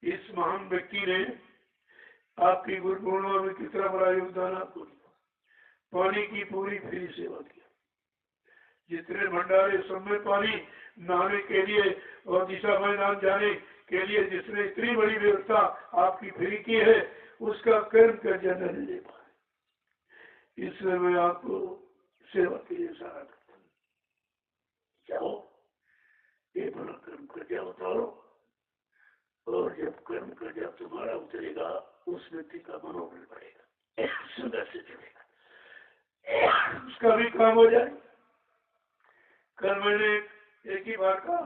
इस महान व्यक्ति ने आपकी गुरु पूर्णिमा में कितना बड़ा योगदान आपको दिया। पानी की पूरी फ्री सेवा किया, जितने भंडारे सब में पानी नहाने के लिए और दिशा मैदान जाने के लिए जिसने इतनी बड़ी व्यवस्था आपकी फ्री की है, उसका कर्म कर जाना नहीं दे पाए। इसलिए मैं आपको सेवा के लिए इशारा करता हूँ, जाओ ये बड़ा कर्म कर जाओ, उतारो, और जब कर्म कर जाओ तुम्हारा उतरेगा, उस व्यक्ति का मनोबल बढ़ेगा, सुंदर से चलेगा, उसका भी काम हो जाए। कल मैंने एक ही बार कहा,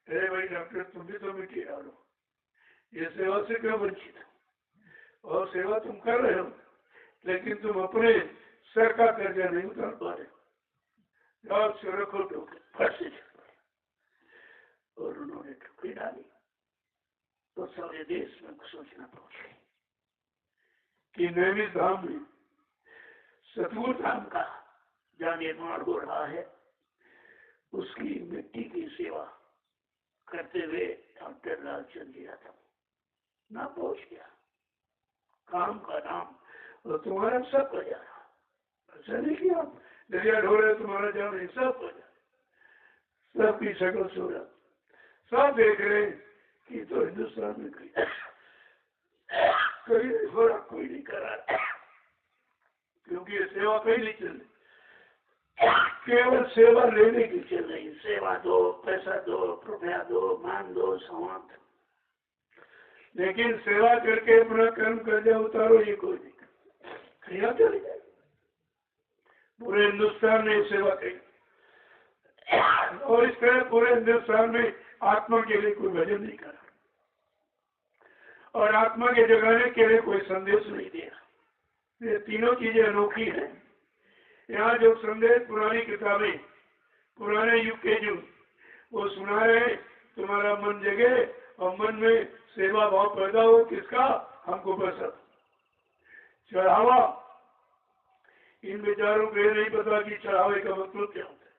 अरे भाई डॉक्टर, तुम भी तो मिट्टी डालो, ये सेवा से क्यों वंचित हो? और सेवा तुम कर रहे हो, लेकिन तुम अपने सर का कर्जा नहीं उतार पा रहे, रखो टोके, फट से चल पड़े। और उन्होंने टोकरी डाली तो सारे देश में सूचना पहुंच गई कि नैमिष धाम में सतगुरु धाम का जहाँ निर्माण हो रहा है उसकी मिट्टी की सेवा करते हुए डॉक्टर लालचंद जी यादव ना पहुंच गया। काम का नाम और तुम्हारा सब हो जा रहा, ऐसा नहीं कि आप दरिया ढोले तुम्हारा जान नहीं, सब हो जा, सबकी शक्ल सूरत सब देख रहे हैं कि तो हिंदुस्तान में कहीं हो रहा, कोई नहीं करा, क्योंकि ये सेवा कहीं नहीं चल रही, केवल सेवा लेने की चल रही। सेवा दो, पैसा दो, रुपया दो, मान दो, सामान दो, लेकिन सेवा करके अपना कर्म कर जाए उतारो, ये कोई नहीं कहीं चली जाए। पूरे हिंदुस्तान में सेवा करी और इस तरह पूरे हिंदुस्तान में आत्मा के लिए कोई भजन नहीं करा और आत्मा के जगाने के लिए कोई संदेश नहीं दिया। ये तीनों चीजें अनोखी हैं। यहाँ जो संदेश पुरानी किताबें, पुराने युग के जो वो सुना रहे, तुम्हारा मन जगे और मन में सेवा भाव पैदा हो, किसका? हमको पसंद चढ़ावा। इन विचारों को नहीं पता कि चढ़ावे का मतलब क्या होता है।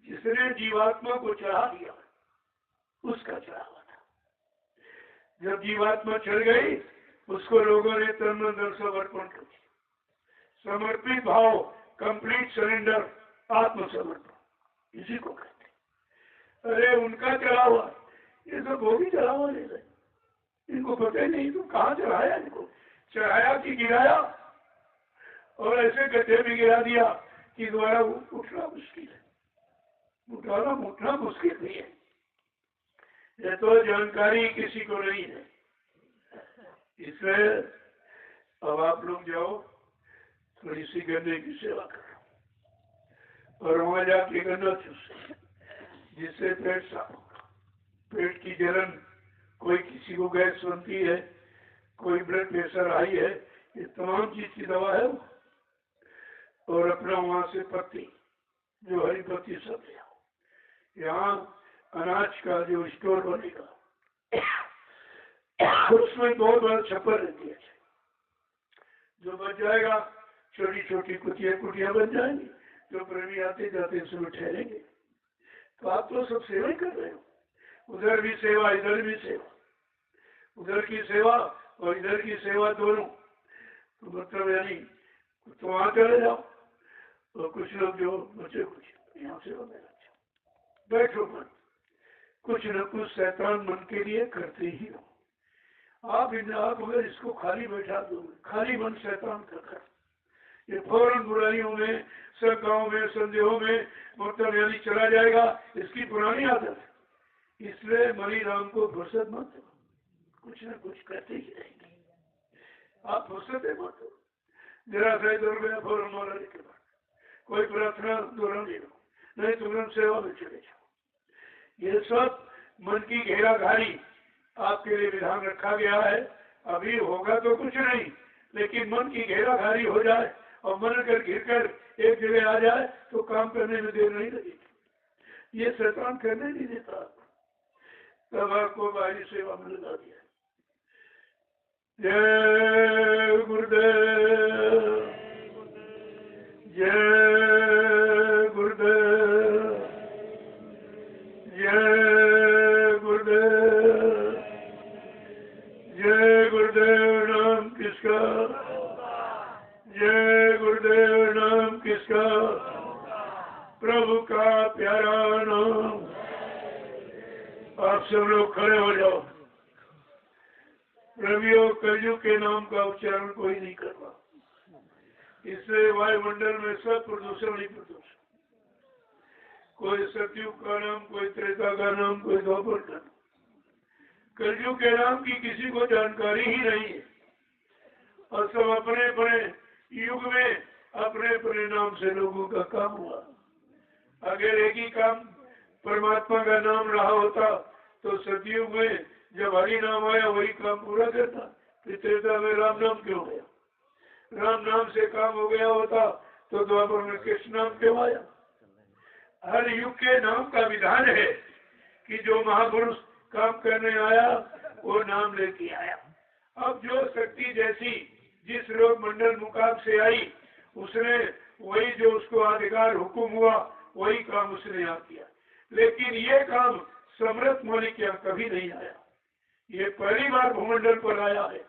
जिसने जीवात्मा को चढ़ा दिया उसका चढ़ावा था। जब जीवात्मा चढ़ गई उसको लोगों ने तन मन धन समर्पण कर दिया। समर्पित भाव, कंप्लीट सरेंडर, आत्मसमर्पण, इसी को कहते। अरे उनका चढ़ावा, ये सब वो भी चढ़ावा ले रहे, इनको पता ही नहीं तुम कहाँ चढ़ाया, इनको चढ़ाया कि गिराया, और ऐसे गड्ढे में गिरा दिया कि दोबारा उठना मुश्किल है, उठना मुश्किल भी है। ये तो जानकारी किसी को नहीं है। इसलिए अब आप लोग जाओ, थोड़ी सी गन्ने की सेवा करो और वहां जाके गन्ना चूसो, जिससे पेट साफ होगा। पेट की जलन, कोई किसी को गैस बनती है, कोई ब्लड प्रेशर हाई है, ये तमाम चीज की दवा है। और अपना वहां से पत्ती, जो हरी पत्ती सब ले आओ। यहाँ अनाज का जो स्टोर बनेगा उसमें बहुत बड़ा छप्पर रहती है, जो बच जाएगा छोटी छोटी कुटिया बन जाएंगी, जो प्रेमी आते जाते उसमें ठहरेंगे। तो आप तो सब सेवा ही कर रहे हो, उधर भी सेवा, इधर भी सेवा, उधर की सेवा और इधर की सेवा दोनों। तो मतलब यानी तो वहां चले जाओ और कुछ लोग जो बचे कुछ यहाँ सेवा में रख जाओ, बैठो मत, कुछ न कुछ शैतान मन के लिए करते ही हो। आप अगर इसको खाली बैठा दो, खाली मन शैतान का कर, ये फौरन बुराइयों में, शंकाओं में, संदेहों में मतलब यानी चला जाएगा। इसकी पुरानी आदत है। इसलिए मणि राम को फुर्सत मत दो, कुछ न कुछ करते ही रहेंगे। आप फुर्सत है मत दो, जरा सा इधर गया फौरन मारा के बाद कोई प्रार्थना दोहरा ले लो, नहीं तुरंत सेवा में चले जाओ। ये सब मन की घेराघारी आपके लिए विधान रखा गया है। अभी होगा तो कुछ नहीं, लेकिन मन की घेराघारी हो जाए और मन कर घिर कर एक जगह आ जाए तो काम करने में देर नहीं लगेगी। ये शैतान करने नहीं देता, तब आपको बाहरी सेवा में लगा दिया। जय गुरुदेव, जय गुरुदेव, जय गुरुदेव, जय गुरुदेव। नाम किसका? जय गुरुदेव। नाम किसका? प्रभु का प्यारा नाम। आप सब लोग खड़े हो जाओ। प्रभु कलयुग के नाम का उच्चारण कोई नहीं करवा, इससे वायुमंडल में सब प्रदूषण ही प्रदूषण। कोई सतयुग का नाम, कोई त्रेता का नाम, कोई द्वापर का नाम। कलयुग के नाम की किसी को जानकारी ही नहीं है और सब अपने अपने युग में अपने अपने नाम से लोगों का काम हुआ। अगर एक ही काम परमात्मा का नाम रहा होता तो सतयुग में जब हरि नाम आया वही काम पूरा करता। त्रेता में राम नाम क्यों आया? राम नाम से काम हो गया होता तो द्वापर में कृष्ण नाम क्यों आया? हर युग के नाम का विधान है कि जो महापुरुष काम करने आया वो नाम लेके आया। अब जो शक्ति जैसी जिस लोक मंडल मुकाम से आई उसने वही जो उसको अधिकार हुक्म हुआ वही काम उसने यहाँ किया। लेकिन ये काम समर्थ मौलिक यहाँ कभी नहीं आया, ये पहली बार भूमंडल पर आया है।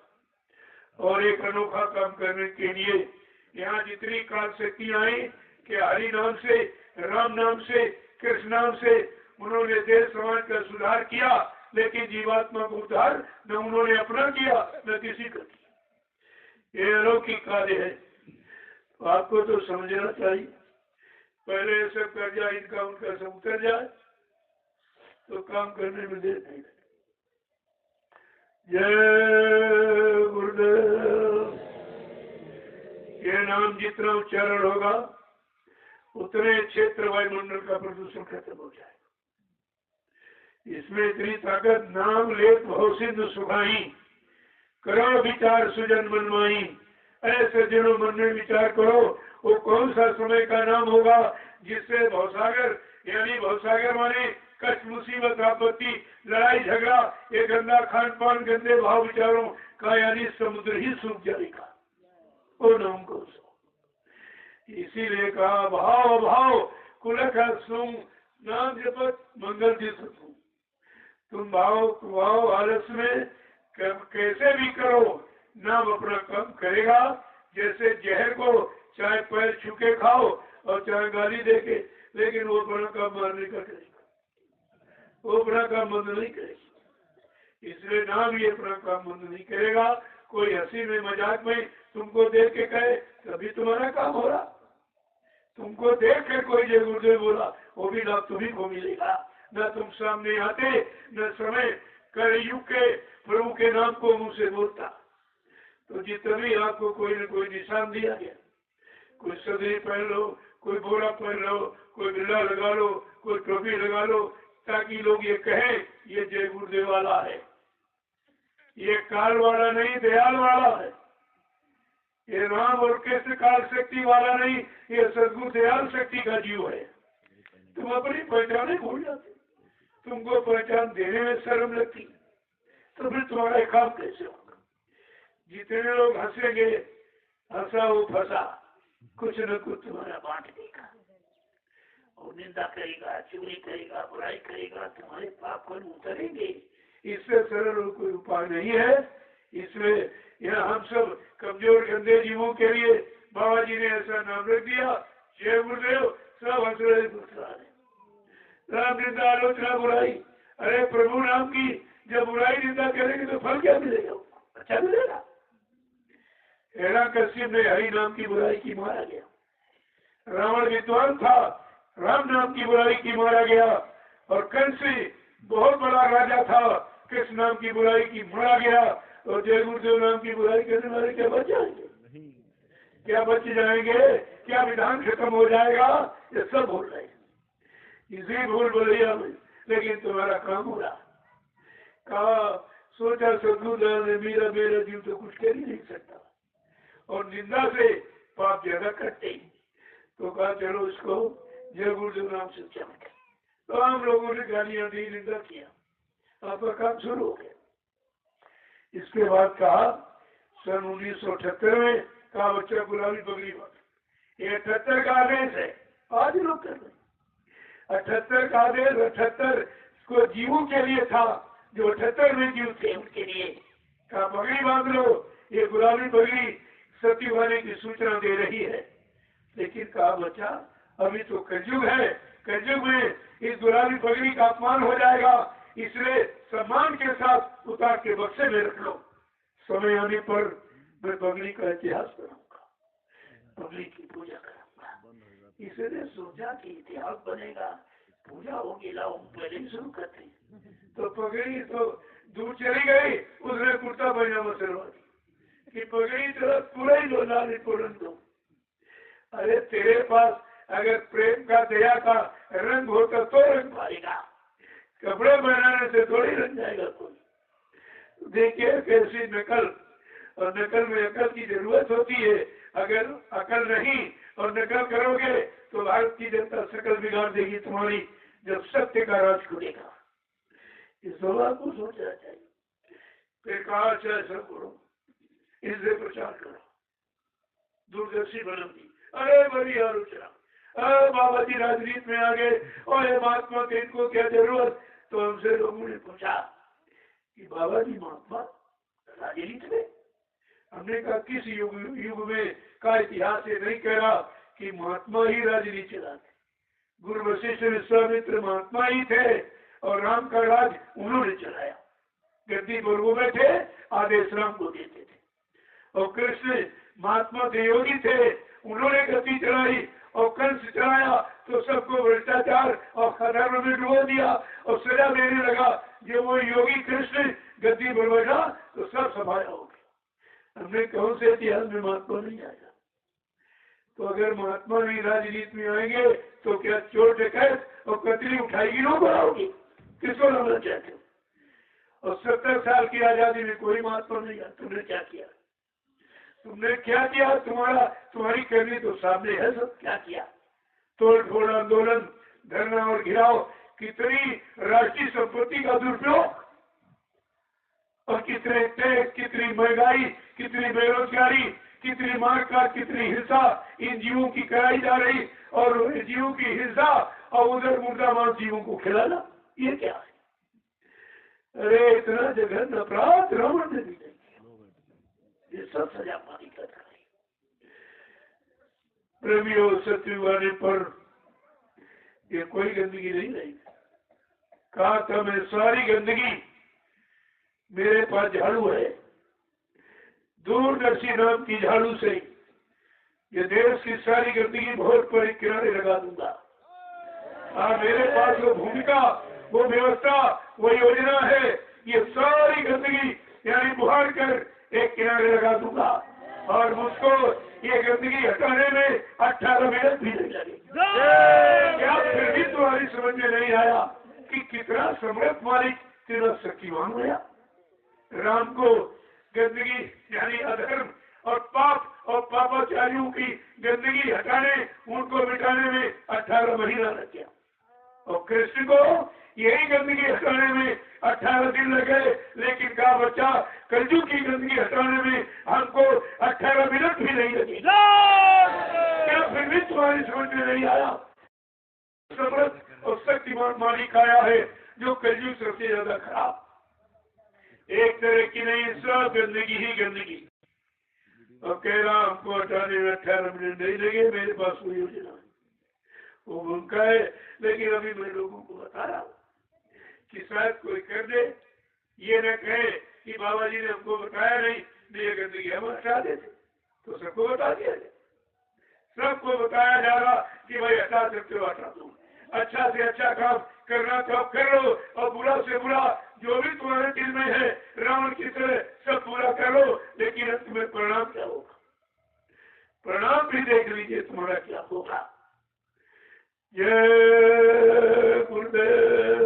और एक अनोखा काम करने के लिए यहाँ जितनी काल शक्तियां आई कि हरि नाम से, राम नाम से, कृष्ण नाम से उन्होंने देश समाज का सुधार किया, लेकिन जीवात्मा को उद्धार न उन्होंने अपना किया न किसी का किया। ये अलौकिक कार्य है, तो आपको तो समझना चाहिए। पहले सब कर्जा इनका उनका सब उतर जाए तो काम करने में देर नहीं लगती। जय गुरुदेव। ये नाम जितना उच्चारण होगा उतने क्षेत्र वायुमंडल का प्रदूषण खत्म हो जाएगा। इसमें इतनी ताकत, नाम लेत भव सिंधु सुखाई, करो विचार सुजन मनमाई। ऐसे जिन्हों मन में विचार करो वो कौन सा समय का नाम होगा जिससे भवसागर, यानी भवसागर माने कष्ट, मुसीबत, आपत्ति, लड़ाई झगड़ा, ये गंदा खान पान, गंदे भाव विचारों का यानी समुद्र ही सूख जाएगा। वो नाम को इसीलिए कहा भाव भाव कुलक सुम नाम जपत मंगल दिसु। तुम भाव आलस में कैसे भी करो, नाम अपना काम करेगा। जैसे जहर को चाहे पैर छूके खाओ और चाहे गाली देके, लेकिन वो अपना काम मारने का करेगा, वो अपना काम बंद नहीं करेगा। इसलिए नाम ही अपना काम बंद नहीं करेगा। कोई हंसी में मजाक में तुमको देख के कहे तभी तुम्हारा काम हो रहा। तुमको देख कर कोई जय गुरुदेव बोला वो भी लाभ तुम्ही को मिलेगा। न तुम सामने आते, न समय कर युग के प्रभु के नाम को मुंह से बोलता। तो जितनी आपको कोई न कोई निशान दिया गया, कोई सदरी पहन लो, कोई बोरा पहन लो, कोई बिल्ला लगा लो, कोई टोपी लगा लो, ताकि लोग ये कहें ये जय गुरुदेव वाला है। ये काल वाला नहीं, दयाल वाला है। ये राम और कृष्ण काल शक्ति वाला नहीं, ये सदगुरु दयाल शक्ति का जीव है। तुम अपनी पहचान भूल जाते, तुमको पहचान देने में शर्म लगती, तो फिर तुम्हारा काम कैसे होगा। जितने लोग हंसेंगे, हंसा वो फंसा, कुछ न कुछ तुम्हारा बांट देगा और निंदा करेगा, चुगली करेगा, बुराई करेगा, तुम्हारे पाप पर उतरेंगे। इससे सरल कोई उपाय नहीं है। इसमें यह हम सब कमजोर गंदे जीवों के लिए बाबा जी ने ऐसा नाम रख दिया, जय गुरुदेव। सब हंस रहे, राम निंदा, आलोचना, बुराई। अरे प्रभु नाम की जब बुराई निंदा करेंगे तो फल क्या मिलेगा? अच्छा मिलेगा। हिरण्यकश्यप ने हरि नाम की बुराई की, मारा गया। रावण विद्वान था, राम नाम की बुराई की, मारा गया। और कंस बहुत बड़ा राजा था, कृष्ण नाम की बुराई की, मारा गया। और जय गुरुदेव नाम की बुराई करने वाले क्या बच जाएंगे? क्या बच जाएंगे? क्या विधान खत्म हो जाएगा? ये सब भूल रहे, इसी भूल भुलैया में। लेकिन तुम्हारा काम हो रहा। कहा सोचा सदगुरु ने मेरा जीव तो कुछ कर ही नहीं सकता, और निंदा से पाप ज्यादा करते। तो कहा चलो इसको जय गुरुदेव नाम से चमके। तो हम लोगों ने गालियां दी, निंदा किया, आपका काम शुरू हो गया। इसके बाद कहा सन 1978 में कहा बच्चा गुलाबी पगड़ी बात। ये 78 का आदेश है, आज लोग कर रहे। 78 का आदेश 78 को जीवों के लिए था, जो 78 में जीव थे उनके लिए। कहा पगड़ी बांध लो, ये गुलाबी पगड़ी सत्य होने की सूचना दे रही है। लेकिन कहा बच्चा अभी तो कलयुग है, कलयुग में इस गुलाबी पगड़ी का अपमान हो जाएगा, इसलिए सम्मान के साथ उतार के बक्से में रख लो। समय आने पर मैं पगड़ी का इतिहास करूंगा, पगड़ी की पूजा करूंगा। इसलिए सोचा कि इतिहास बनेगा, पूजा होगी, लाओ पहले ही शुरू करते हैं। तो पगड़ी तो दूर चली गई, उसने कुर्ता पैजामा सिलवा दी कि पगड़ी तो पूरा ही लोला दो। अरे तेरे पास अगर प्रेम का, दया का रंग होता तो रंग पाएगा, कपड़े पहनाने से थोड़ी रंग जाएगा कोई। देखिए कैसी नकल, और नकल में अकल की जरूरत होती है। अगर अकल नहीं और नकल करोगे तो भारत की जनता शकल बिगाड़ देगी तुम्हारी, जब सत्य का राज खुलेगा। इस बात को सोचना चाहिए। फिर कहा चाहे सब करो, इससे प्रचार करो, दूरदर्शी बनो दी। अरे बड़ी आलोचना, बाबा जी राजनीति में आ गए और ये महात्मा के इनको क्या जरूरत। तो हमसे लोगों ने पूछा कि बाबा जी महात्मा राजनीति में? हमने कहा किस युग में का इतिहास ये नहीं कह रहा कि महात्मा ही राजनीति चलाते। गुरु वशिष्ठ विश्वामित्र महात्मा ही थे और राम का राज उन्होंने चलाया। गद्दी पर वो बैठे, आदेश राम को देते थे। और कृष्ण महात्मा थे, योगी थे, उन्होंने गद्दी चलाई और कंस चलाया तो सबको भ्रष्टाचार और खदानों में डुबो दिया और सजा देने लगा। जब वो योगी कृष्ण गद्दी पर बैठा तो सब सफाया हो गया। हमने कौन से इतिहास में महात्मा नहीं आया? तो अगर महात्मा नहीं राजनीति में आएंगे तो क्या चोर डकैत और कतरी उठाएगी लोग बनाओगी? किसको लाना चाहते हो? और 70 साल की आजादी में कोई महात्मा नहीं आया। तुमने क्या किया? तुमने क्या किया? तुम्हारी करनी तो सामने है सब। क्या किया? तोड़ फोड़ आंदोलन, धरना और घिराव, कितनी राष्ट्रीय संपत्ति का दुरुपयोग और कितने टैक्स, कितनी महंगाई, कितनी बेरोजगारी, कितनी मारकाट, कितनी हिंसा इन जीवों की कराई जा रही और जीवों की हिंसा और उधर मुर्दाबाद जीवों को खिलाना, ये क्या है? अरे इतना जघन्य अपराध रावण ने भी नहीं किया। ये सब सजा पानी कर रहा है। प्रेमियों, सत्युग आने पर ये कोई गंदगी नहीं रही। कहा था मैं सारी गंदगी मेरे पास झाड़ू है, दूरदर्शी नाम की झाड़ू से ये देश की सारी गंदगी बहुत पर किनारे लगा दूंगा। मेरे पास वो भूमिका, वो व्यवस्था, वो योजना है, ये सारी गंदगी यानी बुहार कर एक किनारे लगा दूंगा और मुझको ये गंदगी हटाने में 18 मिनट भी नहीं लगेगा। क्या फिर भी तुम्हारी समझ में नहीं आया कि कितना समर्थ मालिक, कितना शक्तिमान हुआ? राम को गंदगी यानी अधर्म और पाप और पापाचारियों की गंदगी हटाने, उनको मिटाने में 18 महीना लग गया और कृष्ण को यही गंदगी हटाने में 18 दिन लगे। लेकिन कहा बच्चा, कलयुग की गंदगी हटाने में हमको 18 मिनट भी नहीं लगे। क्या फिर भी तुम्हारी समझ में नहीं आया? समर्थ और शक्तिमान मालिक आया है जो कलयुग सबसे ज्यादा खराब, एक तरह की नहीं, सब गंदगी ही गंदगी। और कह रहा हमको हटाने में 18 मिनट नहीं लगे, मेरे पास कोई योजना है, वो उनका है। लेकिन अभी मैं लोगों को बता रहा हूँ कि शायद कोई कर दे, ये न कहे कि बाबा जी ने हमको बताया नहीं, ये गंदगी हम हटा देते। तो सबको बता दिया जाए, सबको बताया जा रहा कि भाई हटा सकते हो, हटा दो। अच्छा से अच्छा काम करना तो आप कर लो और बुरा से बुरा जो भी तुम्हारे दिल में है रावण की तरह सब पूरा कर लो। लेकिन अंत में परिणाम क्या होगा? परिणाम भी देख लीजिए तुम्हारा क्या होगा। जय गुरुदेव,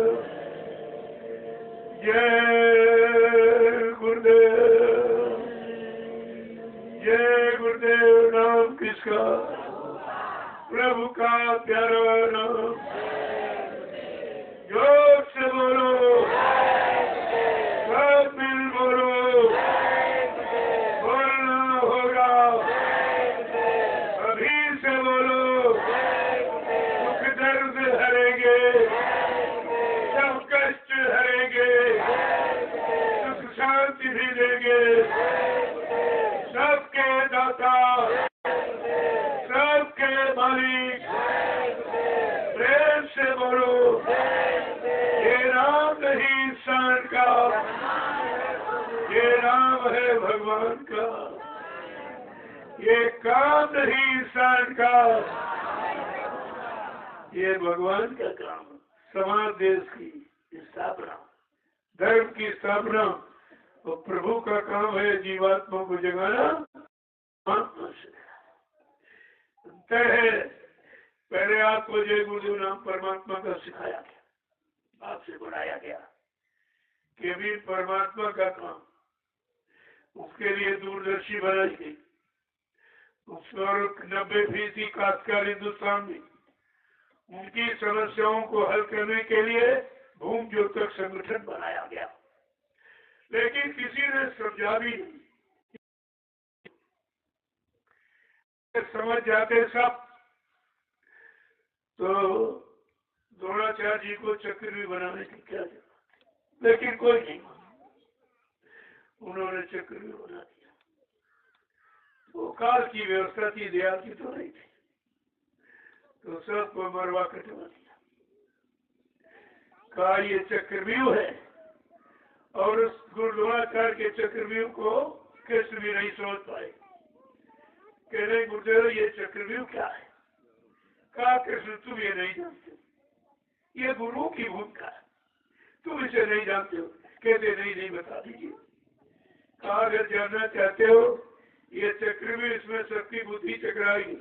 जय गुरुदेव, जय गुरुदेव। नाम किसका? प्रभु का प्यारा नाम। जोर से बोलो, सब मिल बोलो, बोलना होगा, अभी से बोलो। दुख दर्द हरेंगे, सब कष्ट हरेंगे, सुख शांति भी देंगे, सबके दाता, सबके मालिक। प्रेम से बोलो, ये राम नहीं इंसान का, ये राम है भगवान का। ये काम नहीं इंसान का, ये भगवान का काम। समाज देश की स्थापना, धर्म की स्थापना और प्रभु का काम है जीवात्मा को जगाना। अंतर है, पहले आपको जय गुरुदेव नाम परमात्मा का सिखाया गया, आपसे बढ़ाया गया कि अभी परमात्मा का काम, उसके लिए दूरदर्शी बनाई गई। 90% काश्तकार हिंदुस्तान में उनकी समस्याओं को हल करने के लिए भूमि ज्योतक संगठन बनाया गया, लेकिन किसी ने समझा भी नहीं। समझ जाते सब तो द्रोणाचार्य जी को चक्रव्यूह बनाने की क्या जरूरत, लेकिन कोई नहीं, उन्होंने चक्रव्यूह बना दिया। वो काल की व्यवस्था थी, दयाल की तो नहीं थी, तो सबको मरवा कटवा दिया। कहा ये चक्रव्यूह है, और उस गुरु द्रोणाचार्य के चक्रव्यूह को कृष्ण भी नहीं समझ पाए। कह रहे गुरुदेव ये चक्रव्यूह क्या है? कहा कृष्ण तुम ये नहीं जानते, ये गुरु की भूमिका है, तुम इसे नहीं जानते हो। कहते नहीं बता दीजिए। कहा अगर जानना चाहते हो ये चक्रव्यूह, इसमें सबकी बुद्धि चकराएगी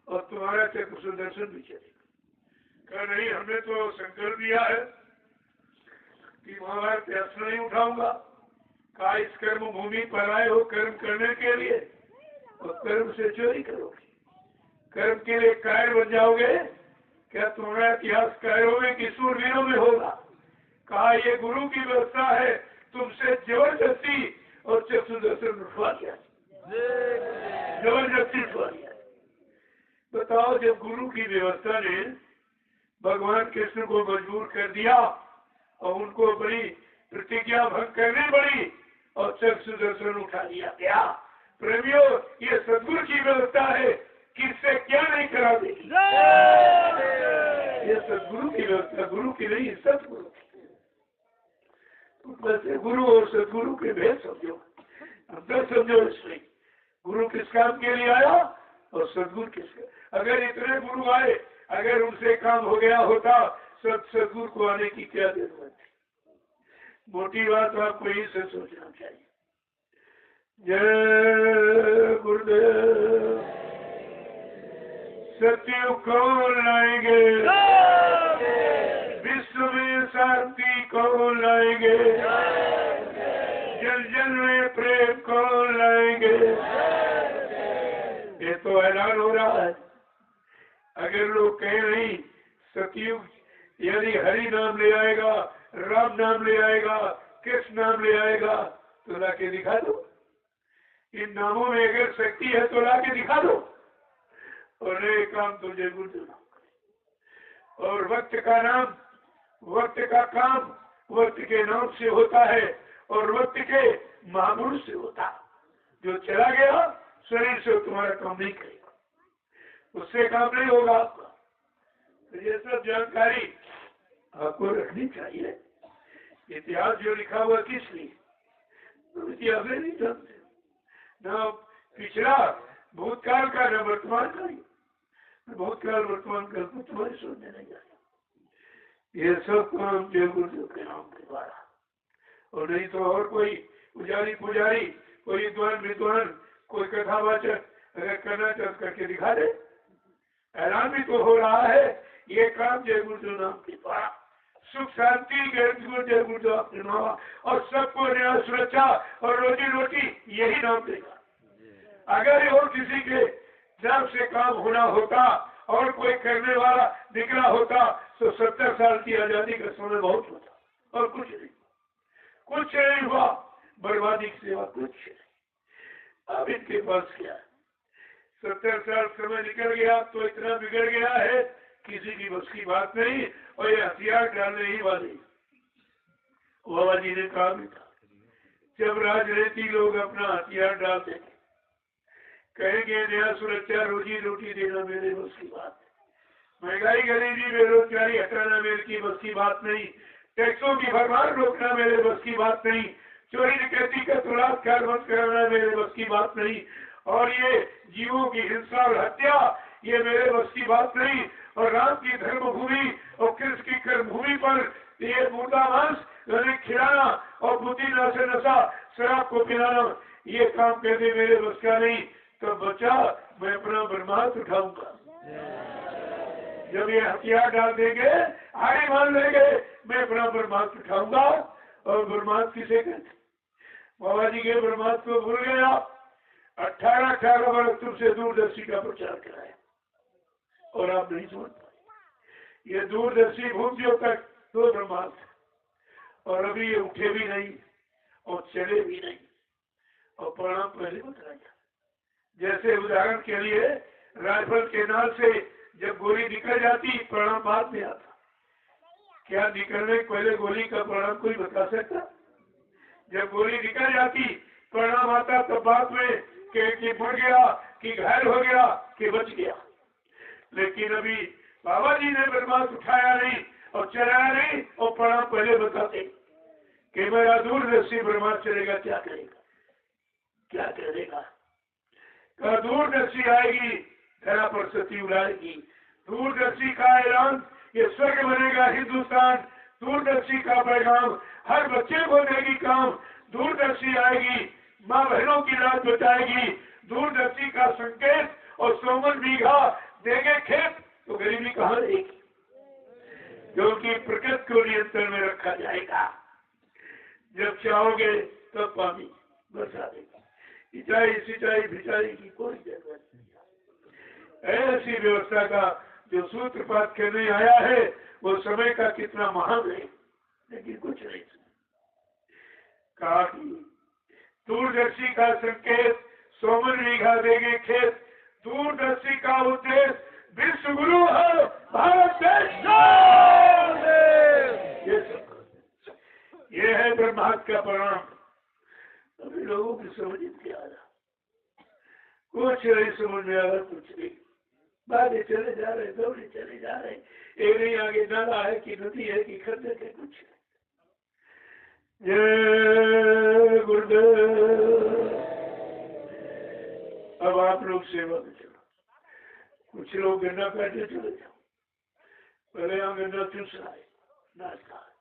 और तुम्हारा चक्र सुदर्शन भी चलेगा। कहा नहीं, हमने तो संकल्प लिया है कि महाभारत अस्त्र नहीं उठाऊंगा। कहा इस कर्म भूमि पर आए हो कर्म करने के लिए, और कर्म से चोरी करोगे, कर्म के लिए कायर बन जाओगे। क्या तुम्हारा इतिहास कायरों में कि सूरवीरों में होगा? कहा ये गुरु की व्यवस्था है, तुमसे जबरदस्ती और चक्षुदर्शन उठवा दिया, जबरदस्ती उठवा दिया। बताओ, जब गुरु की व्यवस्था ने भगवान कृष्ण को मजबूर कर दिया और उनको बड़ी प्रतिज्ञा भंग करनी पड़ी और चक्षुदर्शन उठा दिया गया। प्रेमियों, ये सदगुरु की व्यवस्था है, किससे क्या नहीं करा देगी। ये सदगुरु की व्यवस्था, गुरु की नहीं, सदगुरु की। वैसे गुरु और सदगुरु के भेद समझो, अंतर समझो। इसलिए गुरु किस काम के लिए आया और सदगुरु किस, अगर इतने गुरु आए, अगर उनसे काम हो गया होता, सदगुरु को आने की क्या जरूरत थी? मोटी बात आपको यही से सोचना चाहिए। जय गुरुदेव। सतयुग कौन लाएंगे, विश्व में शांति कौन लाएंगे, जन जन में प्रेम कौन लाएंगे? ये तो ऐलान हो रहा है। अगर लोग कहें नहीं सतयुग यदि हरि नाम ले आएगा, राम नाम ले आएगा, कृष्ण नाम ले आएगा, तो लाके दिखा दो। इन नामों में अगर शक्ति है तो लाके दिखा दो। और ये काम तो जरूर देना। और वक्त का नाम, वक्त का काम वक्त के नाम से होता है और वक्त के महापुरुष से होता। जो चला गया शरीर से तुम्हारा काम नहीं करेगा, उससे काम नहीं होगा आपका। तो ये सब जानकारी आपको रखनी चाहिए। इतिहास जो लिखा हुआ किस लिए, तो इतिहास नहीं जानते, न पिछड़ा भूतकाल का न वर्तमान का ही। भूतकाल वर्तमान काल को तुम्हारी सोचने नहीं जाए। ये सब काम जय गुरुदेव के नाम के द्वारा, और नहीं तो और कोई पुजारी कोई विद्वान कोई कथावाचक अगर करना चाहे करके दिखा दे। ऐलान भी तो हो रहा है ये काम जय गुरुदेव नाम के द्वारा। सुख शांति जय गुरुदेव आपने नामा, और सबको न्याय सुरक्षा और रोजी रोटी यही नाम देगा। अगर और किसी के नाम से काम होना होता और कोई करने वाला निकला होता तो 70 साल की आजादी का समय बहुत होता, और कुछ नहीं हुआ। बर्बादी की सेवा कुछ नहीं। अब इनके पास क्या है? 70 साल समय निकल गया तो इतना बिगड़ गया है किसी की बस की बात नहीं, और ये हथियार डालने ही वाले। बाबा जी ने कहा भी था, जब राजनीति लोग अपना हथियार डाल देंगे, कहेंगे न्याय सुरक्षा रोजी रोटी देना मेरे बस की बात, महंगाई गरीबी बेरोजगारी हटाना मेरे की बस की बात नहीं, टैक्सों की भरमार रोकना मेरे बस की बात नहीं, चोरी डकैती का बलात्कार बंद कराना मेरे बस की बात नहीं, और ये जीवों की हिंसा और हत्या ये मेरे बस की बात नहीं, और राम की धर्म भूमि और कृष्ण की कर्म भूमि पर ये मुर्दा मांस खिलाना और बुद्धि से नशा शराब को पिलाना, ये काम कहते मेरे बस का नहीं। तो बचा, मैं अपना ब्रह्मास्त्र उठाऊंगा। जब ये हथियार डाल देंगे, आगे मान लेंगे, मैं अपना ब्रह्मास्त्र उठाऊंगा। और ब्रह्मास्त्र किसे कहते? बाबा जी के ब्रह्मास्त्र को भूल गया। 18 वर्ष तुमसे दूरदर्शी का प्रचार कराया और आप नहीं समझ पाए। ये दूरदर्शी भूमियों तक दो ब्रह्मास्त्र, और अभी ये उठे भी नहीं और चले भी नहीं, और परिणाम पहले बताया। जैसे उदाहरण के लिए राइफल के नाल से जब गोली निकल जाती परिणाम बाद में आता, क्या निकलने पहले गोली का परिणाम कोई बता सकता? जब गोली निकल जाती परिणाम आता तो बाद में कि मर गया, कि घायल हो गया, कि बच गया। लेकिन अभी बाबा जी ने ब्रह्मास्त्र उठाया नहीं और चलाया नहीं और परिणाम पहले बताते कि मेरा दूरदर्शी ब्रह्मास्त्र चलेगा, क्या करेगा, क्या करेगा। का दूरदर्शी आएगी, धरा पर सती उड़ाएगी। दूरदर्शी का ऐलान, ये स्वर्ग बनेगा हिंदुस्तान। दूरदर्शी का पैगाम हर बच्चे को देगी काम। दूरदर्शी आएगी, माँ बहनों की लाज बचाएगी। दूरदर्शी का संकेत और 100 बीघा देंगे खेत तो गरीबी कहाँ रहेगी, क्योंकि प्रकृति को नियंत्रण में रखा जाएगा। जब चाहोगे तब पानी बरसा देगा, सिंचाई सिंचाई भिचाई की कोई जरूरत नहीं। ऐसी व्यवस्था का जो सूत्रपात करने आया है वो समय का कितना महान है, लेकिन कुछ नहीं कहा कि दूरदर्शी का संकेत 100 बीघा देंगे खेत। दूरदर्शी का उद्देश्य विश्व गुरु है भारत देश। ये है ब्रह्मास्त्र का परिणाम। अभी लोगों की समझ नहीं आ रहा, कुछ नहीं समझ में आ रहा, कुछ नहीं। बातें चले जा रहे, दौड़े चले जा रहे। एक नहीं आगे नाला है कि नदी है कि खड्डे के, कुछ जय गुरुदेव। अब आप लोग सेवा में चलो, कुछ लोग गन्ना काटने चले जाओ। पहले यहाँ गन्ना चूस रहा है, नाचता है।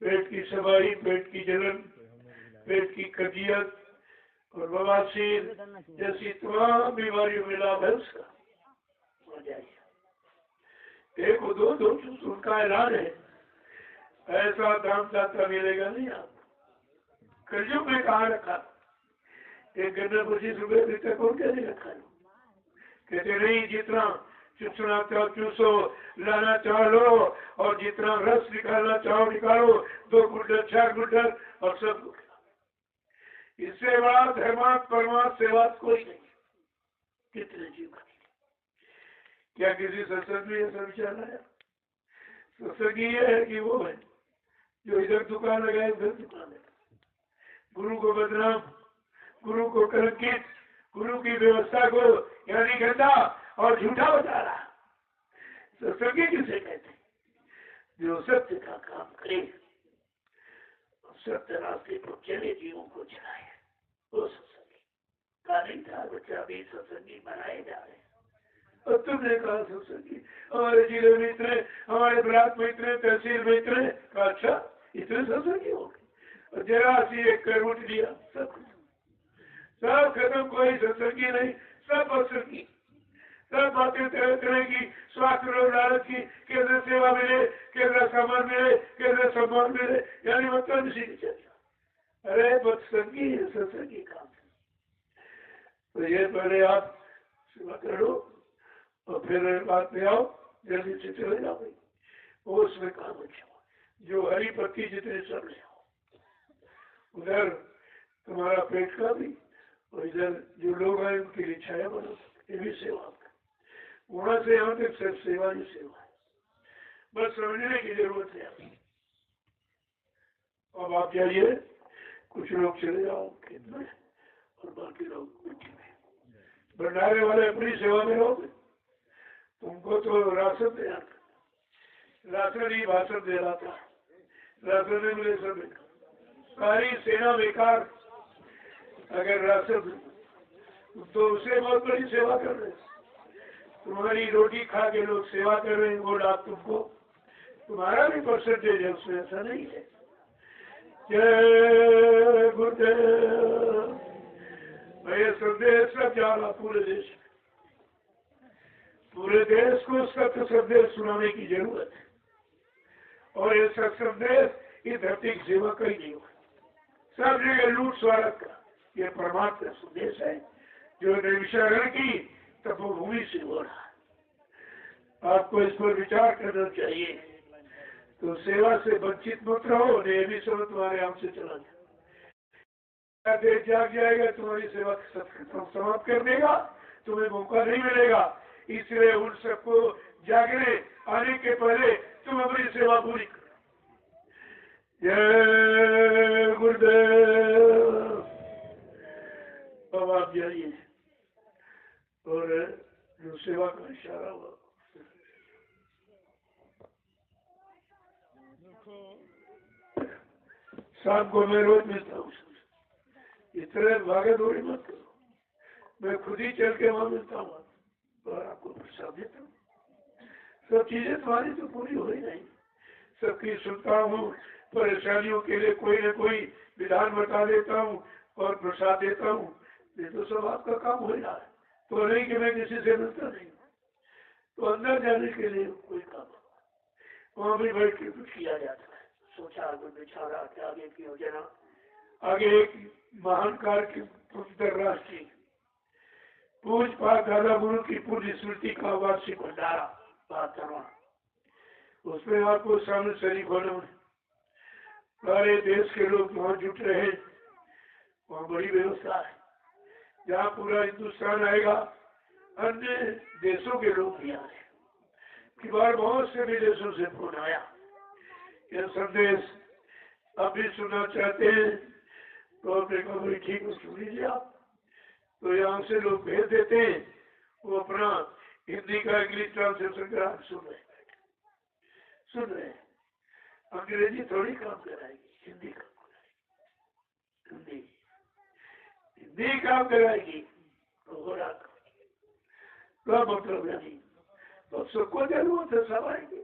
पेट की सफाई, पेट की जलन, पेट की कब्जियत और बवासीर जैसी तमाम बीमारियों में लाभ है उसका। हो जाइए, एक दो चूस, उनका ऐलान है। ऐसा दाम दाता मिलेगा नहीं आपको। कलयुग में कहाँ रखा? एक गन्ना 25 रुपए तक और कैसे रखा? कहते नहीं, जितना चूसना चाहो चूसो, लाना चाहो लो, और जितना रस निकालना चाहो निकालो। 2 गुड्डर 4 गुड्डर और सब। इससे बड़ा धर्मार्थ परमार्थ सेवा कोई नहीं। कितने जीवन, क्या किसी सत्संग में ऐसा विचार आया? सत्संग ये है कि वो है जो इधर दुकान लगाए उधर दुकान है, गुरु को बदनाम, गुरु को कलंकित, गुरु की व्यवस्था को यानी गंदा और झूठा बता रहा। सत्संगी किसे कहते? जो सत्य का काम करे, सत्य रास्ते को चले, जीवों को चलाए, वो सत्संगी। काली था बच्चा भी सत्संगी बनाए जा रहे। और तुमने कहा सत्संगी हमारे जिले में इतने, हमारे ब्लॉक में इतने, तहसील में इतने, अच्छा इतने सत्संगी हो गए। और जरा सी एक कर उठ लिया, सब खत्म। कोई सत्संगी नहीं, सब असंगी। सब बातें तरह तरह की, स्वास्थ्य रोग लालच की, कैसे सेवा मिले, कैसे सामान मिले, कैसे सम्मान मिले, यानी मतलब इसी के चलता। अरे बदसंगी है सत्संगी काम। तो ये पहले आप सेवा करो और फिर बात में आओ, जल्दी से चले जाओ। वो उसमें काम अच्छा, जो हरी पत्ती जितने सब ले आओ। उधर तुम्हारा पेट का भी और इधर जो लोग आए उनके लिए छाया बनो, ये भी सेवा। वहां से यहाँ तक सिर्फ सेवा ही सेवा है, बस समझने की जरूरत है। अब आप जाइए, कुछ लोग चले जाओ खेत में और बाकी लोग भंडारे वाले अपनी सेवा में रहोगे। तुमको तो राशन दे रहा था, राशन ही भाषण दे रहा था, राशन में मिले सब सारी सेना बेकार। अगर राशन तो उसे बहुत बड़ी सेवा कर रहे। तुम्हारी रोटी खा के लोग सेवा कर रहे हैं, वो लाभ तुमको, तुम्हारा भी परसेंटेज है उसमें, ऐसा नहीं है। जय गुरुदेव। ये संदेश सब जा रहा पूरे देश, पूरे देश को सत्य संदेश सुनाने की जरूरत है। और ये सत्य संदेश इस धरती की सेवा का ही नहीं हुआ, सब जगह लूट स्वार्थ का। ये परमात्मा संदेश है जो निर्विचारण की तपोभूमि से हो रहा है। आपको इस पर विचार करना चाहिए। तो सेवा से वंचित मत रहो, ये भी सब तुम्हारे आम से चला जाए। देश जाग जाएगा, तुम्हारी सेवा समाप्त कर देगा, तुम्हें मौका नहीं मिलेगा। इसलिए उन सबको जागने आने के पहले तुम अपनी सेवा पूरी करो। जय गुरुदेव। अब आप जाइए और जो सेवा का इशारा हुआ शाम को मैं रोज मिलता हूँ। इस तरह भागा दौड़ी मत करो, मैं खुद ही चल के वहां मिलता हूँ और आपको प्रसाद देता हूँ। सब चीजें तुम्हारी तो पूरी हो ही नहीं, सबकी सुनता हूँ, परेशानियों के लिए कोई न कोई विधान बता देता हूँ और प्रसाद देता हूँ। ये तो सब आपका काम हो रहा है, तो नहीं कि मैं किसी से मिलता नहीं। तो अंदर जाने के लिए कोई काम वहां भी बैठ के कुछ किया जाता है, सोचा विचारा के आगे की योजना। आगे एक महान कार्य की अंतरराष्ट्रीय पूज पाठ दादा गुरु की पूर्ण स्मृति का वार्षिक भंडारा बात करवा, उसमें आपको सामने शरीक होना है। सारे देश के लोग वहां जुट रहे, वहां बड़ी व्यवस्था है, जहाँ पूरा हिंदुस्तान आएगा, अन्य देशों के लोग भी आ रहे। की बार बहुत से विदेशों से फोन आया, यह संदेश आप भी सुनना चाहते हैं, तो आपने कहा भाई ठीक है सुन लीजिए आप। तो यहाँ से लोग भेज देते हैं, वो अपना हिंदी का इंग्लिश ट्रांसलेशन करा सुन रहे हैं। अंग्रेजी थोड़ी काम कराएगी, हिंदी काम कराएगी, हिंदी काम कराएगी। तो हो रहा क्या मतलब नहीं, तो सबको जरूरत है, सब आएंगे।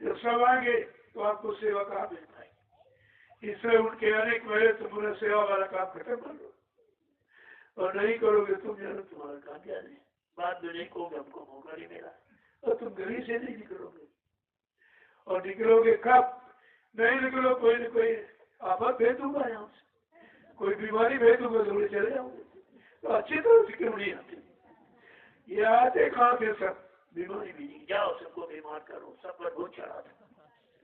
जब सब आएंगे तो आपको सेवा कहाँ मिल पाएगी। इसलिए उनके आने के पहले तुम पूरा सेवा वाला काम खत्म कर लो, और नहीं करोगे तुम जानो तुम्हारा काम क्या नहीं। बाद में नहीं कहोगे हमको मौका नहीं मिला, और तुम गली से नहीं निकलोगे। और निकलोगे कब? नहीं निकलो, कोई न कोई आफत भेज दूंगा, यहाँ से कोई बीमारी भेज दूंगा, दौड़े चले जाओगे। तो अच्छी तरह से क्यों नहीं आते? ये आते कहाँ के सब बीमारी भी नहीं, जाओ सबको बीमार करो, सब पर भूत चढ़ा दो,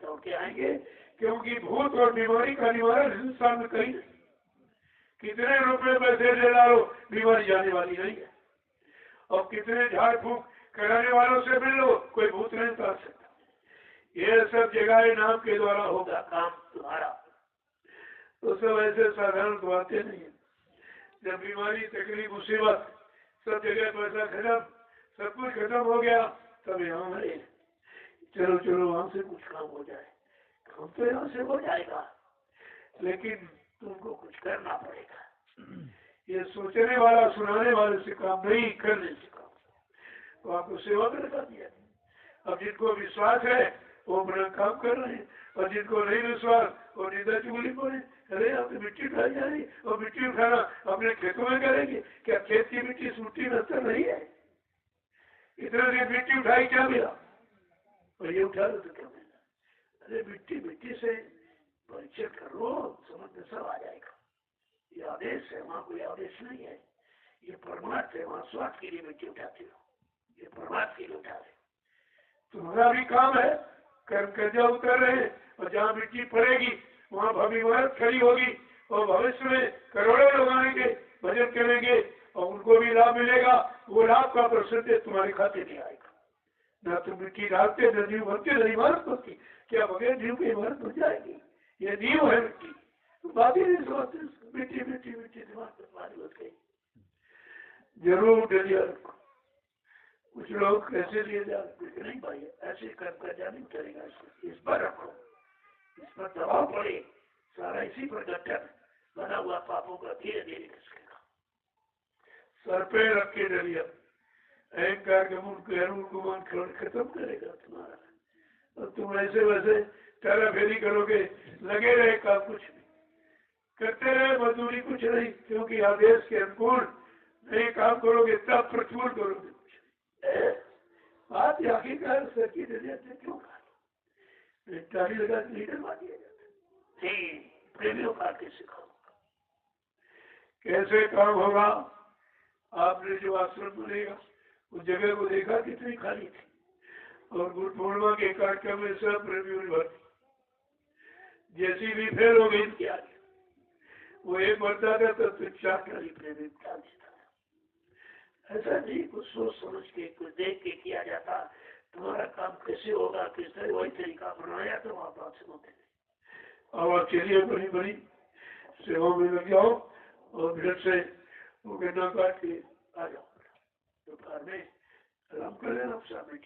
तो क्या आएंगे? क्योंकि भूत और बीमारी का निवारण हिंदुस्तान में कहीं नहीं। कितने रुपए पैसे ले डालो, बीमारी जाने वाली नहीं है। और कितने झाड़ फूक कराने वालों से मिल लो, कोई भूत नहीं उतार सकता। ये सब जगह नाम के द्वारा होगा काम तुम्हारा। तो सब ऐसे साधारण तो आते नहीं है। जब बीमारी तकलीफ मुसीबत सब जगह पैसा खत्म, सब कुछ खत्म हो गया, तब यहाँ मरे। चलो चलो वहां से कुछ काम हो जाए, काम तो यहाँ से हो जाएगा, लेकिन तुमको कुछ करना पड़ेगा। ये सोचने वाला सुनाने वाले से काम नहीं, करने से काम। तो आपको सेवा में लगा दिया। अब जिनको विश्वास है वो अपना काम कर रहे हैं, और जिनको नहीं विश्वास वो निंदा चुगली पड़े। अरे आप मिट्टी उठाई जा रही, और मिट्टी उठाना अपने खेतों में करेंगे क्या? खेत की मिट्टी सूटी नस्तर नहीं है। इतना देर मिट्टी उठाई, क्या मिला? और ये उठा लो तो क्या मिला? अरे मिट्टी मिट्टी से परिचय कर लो, समझ में सब आ जाएगा। ये आदेश है, वहाँ कोई आदेश नहीं है। ये परमार्थ है, वहाँ स्वार्थ के लिए मिट्टी उठाते हो, ये परमार्थ के लिए उठा रहे। तुम्हारा भी काम है, कर्म कर्जा उतर रहे हैं, और जहाँ मिट्टी पड़ेगी वहाँ भव्य इमारत खड़ी होगी, और भविष्य में करोड़ों लोग आएंगे, भजन करेंगे, और उनको भी लाभ मिलेगा। वो लाभ का परसेंटेज तुम्हारे खाते में आएगा। ना तुम मिट्टी डालते, न नींव बनते, न इमारत बनती। क्या बगैर नींव की इमारत बन जाएगी? ये नींव है मिट्टी। बात ही नहीं समझते, मिट्टी मिट्टी मिट्टी दिमाग में तुम्हारी बच गई। जरूर डलिया रखो। कुछ लोग कैसे लिए जाते नहीं भाई, ऐसे कर जाने करेगा, इस पर रखो, इस पर दबाव पड़े, सारा इसी पर गट्टर बना हुआ पापों का धीरे धीरे खिसकेगा। सर पे रख के डलिया अहंकार के गुमान खत्म करेगा तुम्हारा। और तुम ऐसे वैसे तेरा फेरी करोगे, लगे रहे काम कुछ भी करते रहे, मजदूरी कुछ नहीं, क्योंकि आदेश के अनुकूल नहीं काम करोगे तब प्रचुर करोगे। बात आखिरकार सर की डलिया से क्यों खाली टाली लगा के लीडर मार दिया जाता है? प्रेमियों का कैसे खाऊंगा, कैसे काम होगा? आपने जो आश्रम बनेगा उस जगह को देखा कितनी खाली थी, और गुरु पूर्णिमा के कार्यक्रम में सब प्रेमियों ने भर दी। जैसी भी फेल हो गई इनके आगे, वो एक बढ़ता था तो फिर 4 तारीख में भी बता देता था। ऐसा नहीं कुछ सोच समझ के कुछ देख के किया जाता। तुम्हारा काम कैसे होगा, किस तरह वही तरीका बनाया तो आप बात सुनोगे नहीं। अब आप चलिए बड़ी बड़ी सेवा में लग जाओ और भीड़ से वो गन्ना काट के आ जाओ। दोपहर में आराम कर लेना, शाम में